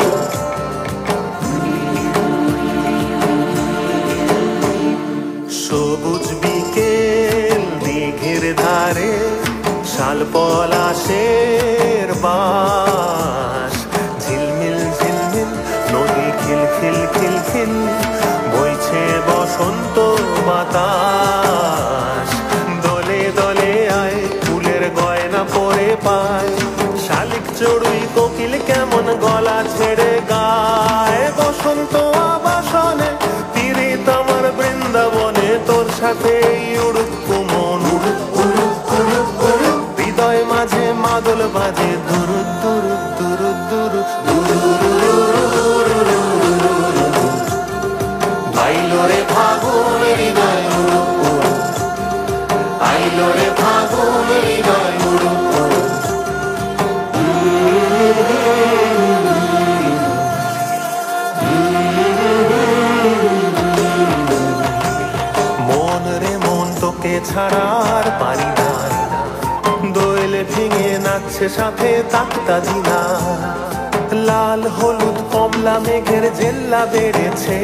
সবুজ বিকেল দিঘির ধারে, শাল পলাশের বাস, ঝিলমিল ঝিলমিল নদী খিল খিল খিল খিল, বইছে বসন্ত বাতাস। দলে দলে আয় ফুলের গয়না পরে পায়, শালিক চড়ুই কোকিল কেমন গলা ছেড়ে গায়। বসন্ত আবাসনে পীড়িত আমার বৃন্দাবনে, তোর সাথে উড়ুক মন উড়ুক উড়ুক উড়ুক উড়ুক। হৃদয় মাঝে মাদল বাজে দুরু দুরু দুরু দুরু দুরু। আইলো রে ফাগুন হৃদয় উড়ু উড়ু, আইলো রে ফাগুন হৃদয় উড়ু উড়ু। মন রে মন তোকে ছাড়ার পারি না, দোয়েলে ভেঙে নাচছে সাথে তাকতা জিনা। লাল হলুদ কমলা মেঘের জেল্লা বেড়েছে,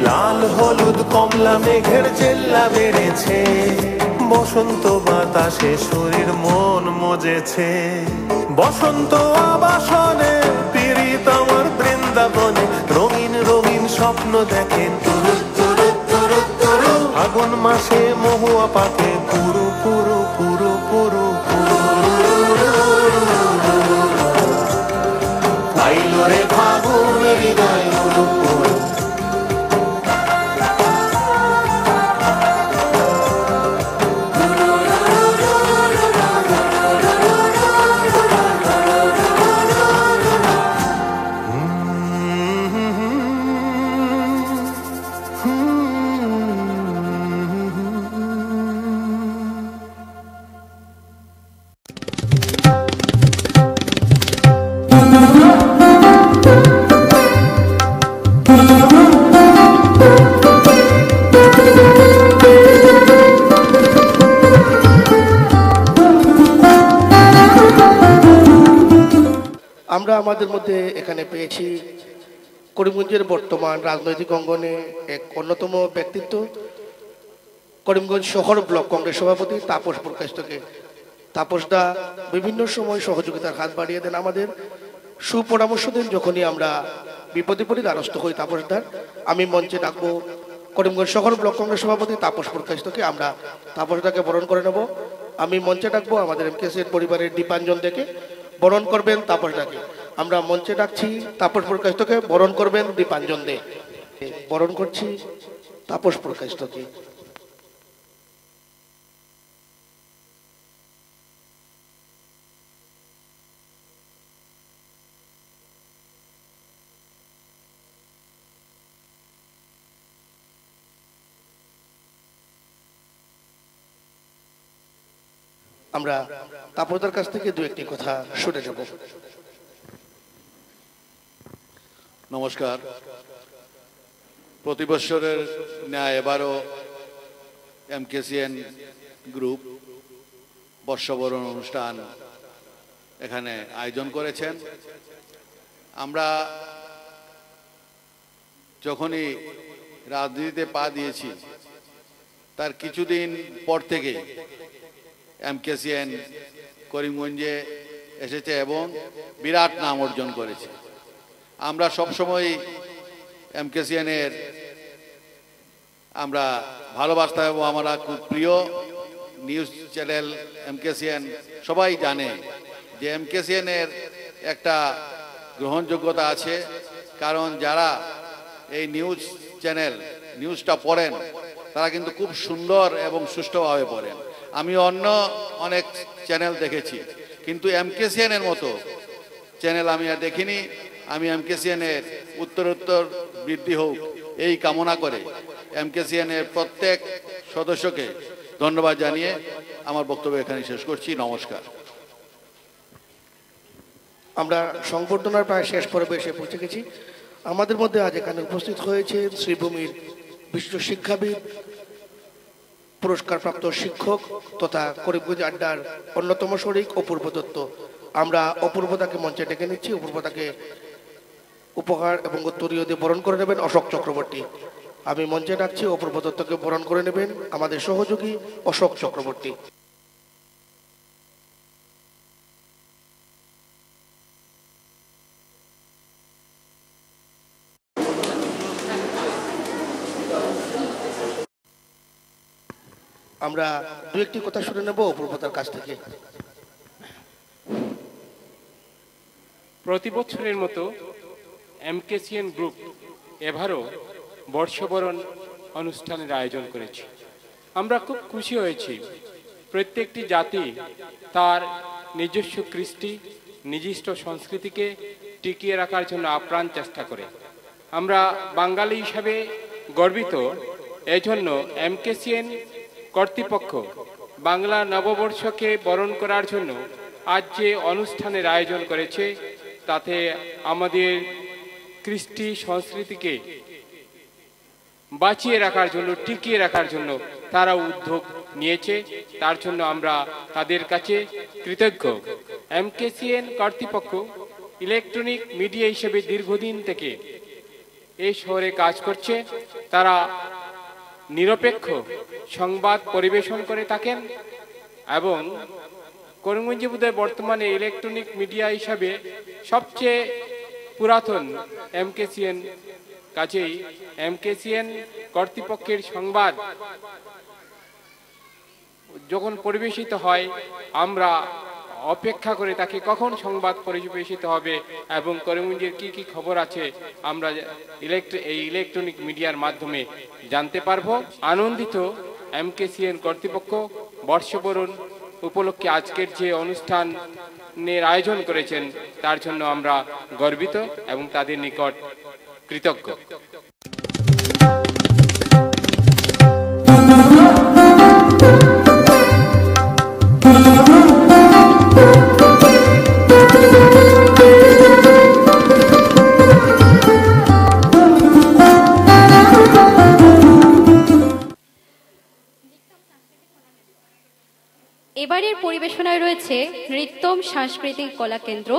লাল হলুদ কমলা মেঘের জেল্লা বেড়েছে। বসন্ত বাতাসে শরীর মন মজেছে, বসন্ত আবাসনে পীড়িত আমার বৃন্দাবনে। রঙিন রঙিন স্বপ্ন দেখে তুরু তুরু তুরু তুরু। ফাগুন মাসে মহুয়া পাকে পুরু পুরু পুরু পুরু পুরু। আইলো রে ফাগুন হৃদয় উড়ু উড়ু। আমরা আমাদের মধ্যে এখানে পেয়েছি করিমগঞ্জের বর্তমান রাজনৈতিক অঙ্গনে এক অন্যতম ব্যক্তিত্ব, করিমগঞ্জ শহর ব্লক কংগ্রেস সভাপতি তাপস প্রকাশকে। তাপসদা বিভিন্ন সময় সহযোগিতার হাত বাড়িয়ে দেন, আমাদের সুপরামর্শ দেন যখনই আমরা বিপদে পড়ি, দ্বারস্থ হই তাপসদার। আমি মঞ্চে ডাকবো করিমগঞ্জ শহর ব্লক কংগ্রেস সভাপতি তাপস প্রকাশকে। আমরা তাপসদাকে বরণ করে নেব। আমি মঞ্চে ডাকবো আমাদের এমকেসির পরিবারের দীপাঞ্জন থেকে, বরণ করবেন তাপসদাকে। আমরা মঞ্চে ডাকছি তাপস প্রকাশকে, বরণ করবেন দীপাঞ্জন দে। বরণ করছি তাপস প্রকাশকে। আমরা তাপসদার কাছ থেকে দু একটি কথা শুনে যাব। নমস্কার। প্রতি বছরের ন্যায় এবারও এমকেসিএন গ্রুপ বর্ষবরণ অনুষ্ঠান এখানে আয়োজন করেছেন। আমরা যখনই রাজনীতিতে পা দিয়েছি তার কিছুদিন পর থেকে এমকেসিএন করিমগঞ্জে এসেছে এবং বিরাট নাম অর্জন করেছে। আমরা সবসময় এমকেসিএনের আমরা ভালোবাসতাম এবং আমরা খুব প্রিয় নিউজ চ্যানেল এমকেসিএন। সবাই জানে যে এমকেসিএনের একটা গ্রহণযোগ্যতা আছে, কারণ যারা এই নিউজ চ্যানেল নিউজটা পড়েন তারা কিন্তু খুব সুন্দর এবং সুষ্ঠুভাবে পড়েন। আমি অন্য অনেক চ্যানেল দেখেছি, কিন্তু এমকেসিএনের মতো চ্যানেল আমি আর দেখিনি। আমি এমকেসিএনের উত্তরোত্তর বৃদ্ধি হোক এই কামনা করে এমকেসিএনের প্রত্যেক সদস্যকে ধন্যবাদ জানিয়ে আমার বক্তব্য এখানে শেষ করছি। নমস্কার। আমরা সংবর্ধনার প্রায় শেষ পর্বে এসে পৌঁছে গেছি। আমাদের মধ্যে আজ এখানে উপস্থিত হয়েছেন শ্রীভূমির বিশ্ব শিক্ষাবিদ, পুরস্কারপ্রাপ্ত শিক্ষক তথা করিমগঞ্জ আড্ডার অন্যতম শরিক অপূর্ব দত্ত। আমরা অপূর্বতাকে মঞ্চে ডেকে নিচ্ছি। অপূর্বতাকে উপহার এবং উত্তরীয় দিয়ে বরণ করে নেবেন অশোক চক্রবর্তী। আমি মঞ্চে ডাকছি অপূর্ব দত্তকে বরণ করে নেবেন আমাদের সহযোগী অশোক চক্রবর্তী। আমরা দু একটি কথা শুনে নেব অপূর্বতার কাছ থেকে। প্রতি বছরের মতো এমকেসিএন গ্রুপ এবারও বর্ষবরণ অনুষ্ঠানের আয়োজন করেছে। আমরা খুব খুশি হয়েছি। প্রত্যেকটি জাতি তার নিজস্ব কৃষ্টি, নিজস্ব সংস্কৃতিকে টিকিয়ে রাখার জন্য আপ্রাণ চেষ্টা করে। আমরা বাঙালি হিসাবে গর্বিত। এজন্য এমকেসিএন কর্তৃপক্ষ বাংলা নববর্ষকে বরণ করার জন্য আজ যে অনুষ্ঠানের আয়োজন করেছে তাতে আমাদের কৃষ্টি সংস্কৃতিকে বাঁচিয়ে রাখার জন্য, টিকিয়ে রাখার জন্য তারা উদ্যোগ নিয়েছে। তার জন্য আমরা তাদের কাছে কৃতজ্ঞ। এমকেসিএন কর্তৃপক্ষ ইলেকট্রনিক মিডিয়া হিসেবে দীর্ঘদিন থেকে এই শহরে কাজ করছে। তারা নিরপেক্ষ সংবাদ পরিবেশন করে থাকেন এবং করিমগঞ্জে বোধহয় বর্তমানে ইলেকট্রনিক মিডিয়া হিসাবে সবচেয়ে পুরাতন এমকেসিএন। কাজেই এমকেসিএন কর্তৃপক্ষের সংবাদ যখন পরিবেশিত হয় আমরা অপেক্ষা করে তাকে কখন সংবাদ পরিবেশিত হবে এবং করিমগঞ্জের কি কি খবর আছে আমরা এই ইলেকট্রনিক মিডিয়ার মাধ্যমে জানতে পারবো। আনন্দিত এমকেসিএন কর্তৃপক্ষ বর্ষবরণ উপলক্ষে আজকের যে অনুষ্ঠানের আয়োজন করেছেন তার জন্য আমরা গর্বিত এবং তাদের নিকট কৃতজ্ঞ। এবারের পরিবেশনায় রয়েছে নৃত্যম সাংস্কৃতিক কলা কেন্দ্র,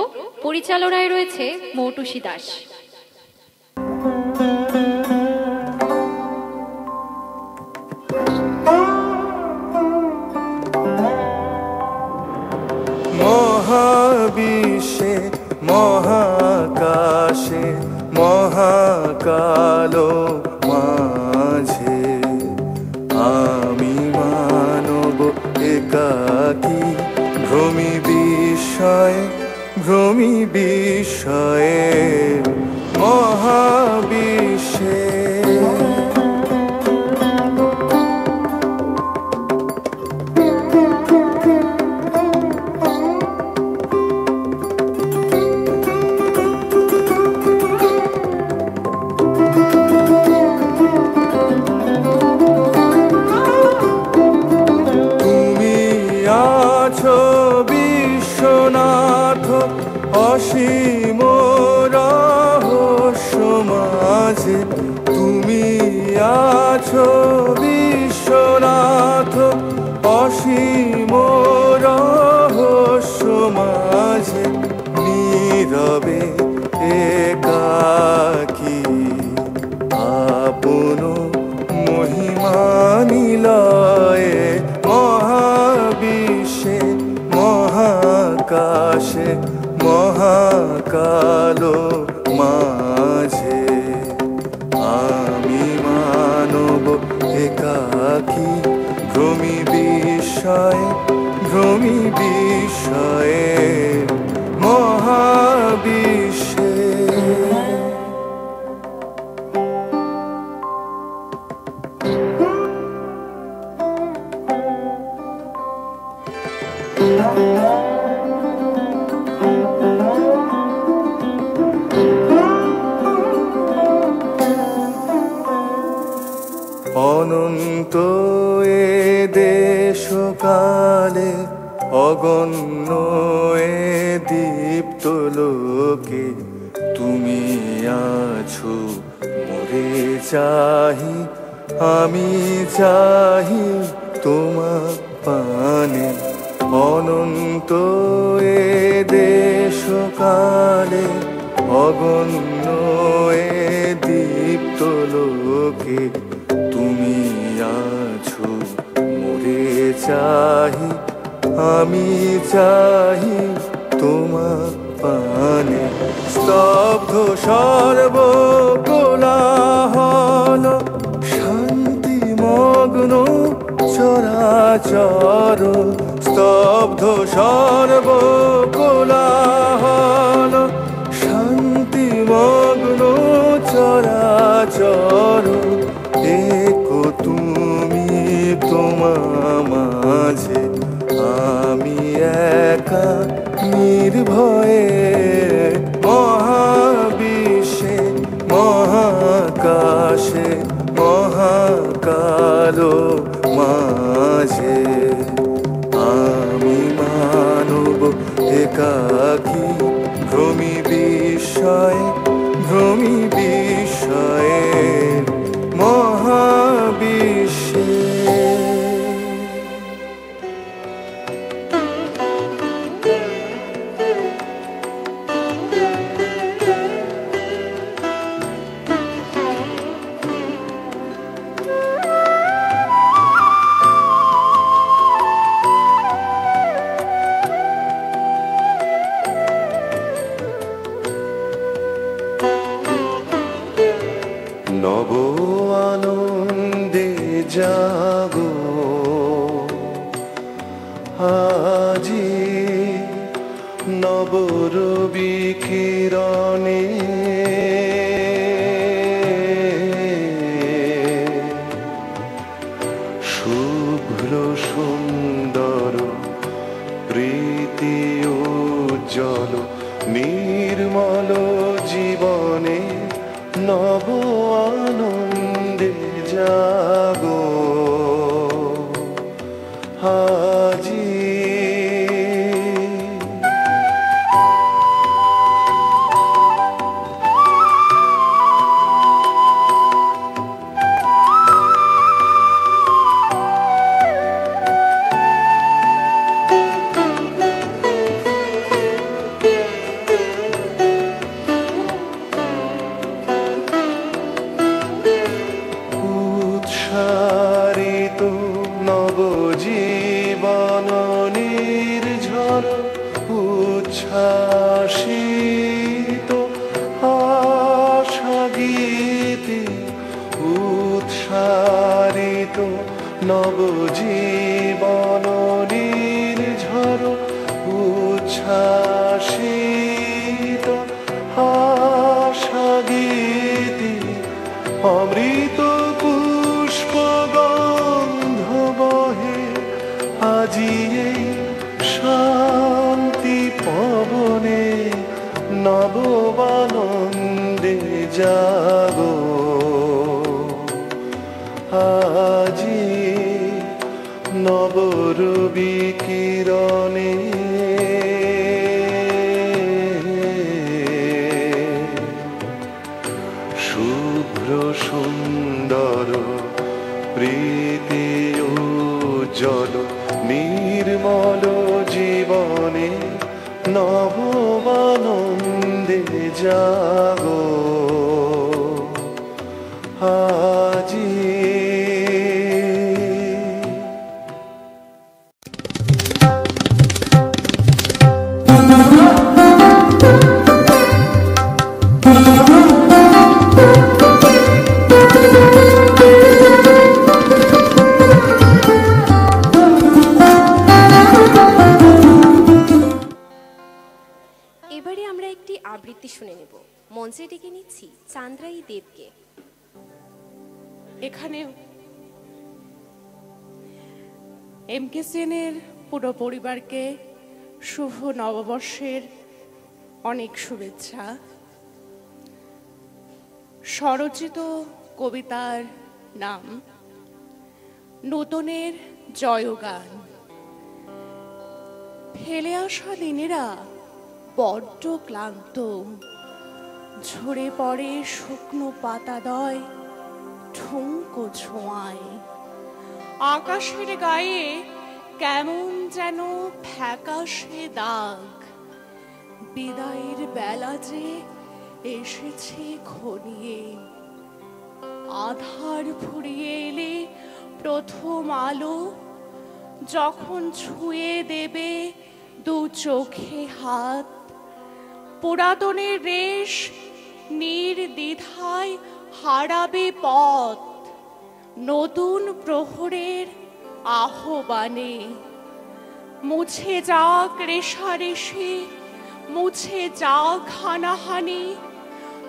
পরিচালনায় রয়েছে মৌটুসী দাস। মহাবিশ্বে মহাকাশে মহাকালো মাঝে আমি মানব একাকী ভ্রমি বিষয়ে মহাবিশ্বে অসীম রহস্য মাঝে তুমি আছো বিশ্বনাথ, অসীম বিস্ময়ে ভ্রমি বিস্ময়ে মহাবিশ্বে অনন্ত এ দেশকালে অগণ্য এ দীপ্ত লোকে তুমি আছো মোরে চাহি আমি চাহি তোমার পানে অনন্ত এ দেশকালে অগণ্য এ দীপ্ত লোকে তুমি আছো মোরে চাহি আমি চাহি তোমার পানে স্তব্ধ সর্ব কোলাহল শান্তিমগ্ন চরাচর স্তব্ধ সর্ব কোলাহল শান্তিমগ্ন চরাচর একো তুমি তোমার মাঝে আমি একা নির্ভয়ে মহাবিশ্বে মহাকাশে মহাকালো মাঝে আমি মানব একাকী ভ্রমি বিস্ময়ে মহাবিশ্বে নব আনন্দে জাগো আজি নব রবি কিরণে শুভ্র সুন্দর প্রীতি উজ্জ্বল নির্মল জীবনে নব আনন্দে জাগো আজি উৎসারিত নবজীবন নির্ঝর উচ্ছ্বাসিত আশা গীতি উৎসারিত নবজীবন নির্ঝর উচ্ছ্বাসিত আশা গীতি অমৃত পুষ্পগন্ধ বহে আজি এই শান্তি পবনে নববানন্দে জাগো আজি নবরবি কিরণে শুভ্র সুন্দর প্রীতি উজ্জ্বল নির্মল জীবনে নববানন্দে জাগো আজি ভাই দেবকে। এখানে এমকেসিএনের পুরো পরিবারকে শুভ নববর্ষের অনেক শুভেচ্ছা। স্বরচিত কবিতার নাম নতুনের জয়গান। ফেলে আসা দিনেরা বড্ড ক্লান্ত, ঝরে পড়ে শুকনো পাতাদয় ঠুঙ্কো ছোঁয়ায়। আকাশের গায়ে কেমন যেন ফ্যাকাশে দাগ, বিদায়ের বেলা যে এসেছে ঘনিয়ে। আধার ফুরিয়ে এলে প্রথম আলো যখন ছুঁয়ে দেবে দু চোখে হাত, পুরাতনের রেশ নির্দ্বিধায় হারাবে পথ নতুন প্রহরের আহ্বানে। মুছে যাক রেশারেশি, মুছে যাক হানাহানি,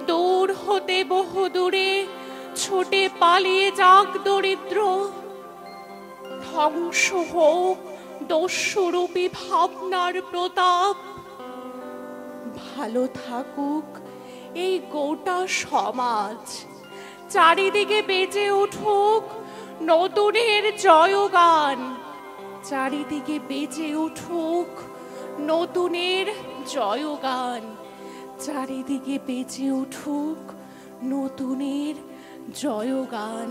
দূর হতে বহু দূরে ছুটে পালিয়ে যাক দরিদ্র। ধ্বংস হোক দস্যুরূপী ভাবনার প্রতাপ, ভালো থাকুক এই গোটা সমাজ। চারিদিকে বেজে উঠুক নতুনের জয়গান, চারিদিকে বেজে উঠুক নতুনের জয়গান, চারিদিকে বেজে উঠুক নতুনের জয়গান।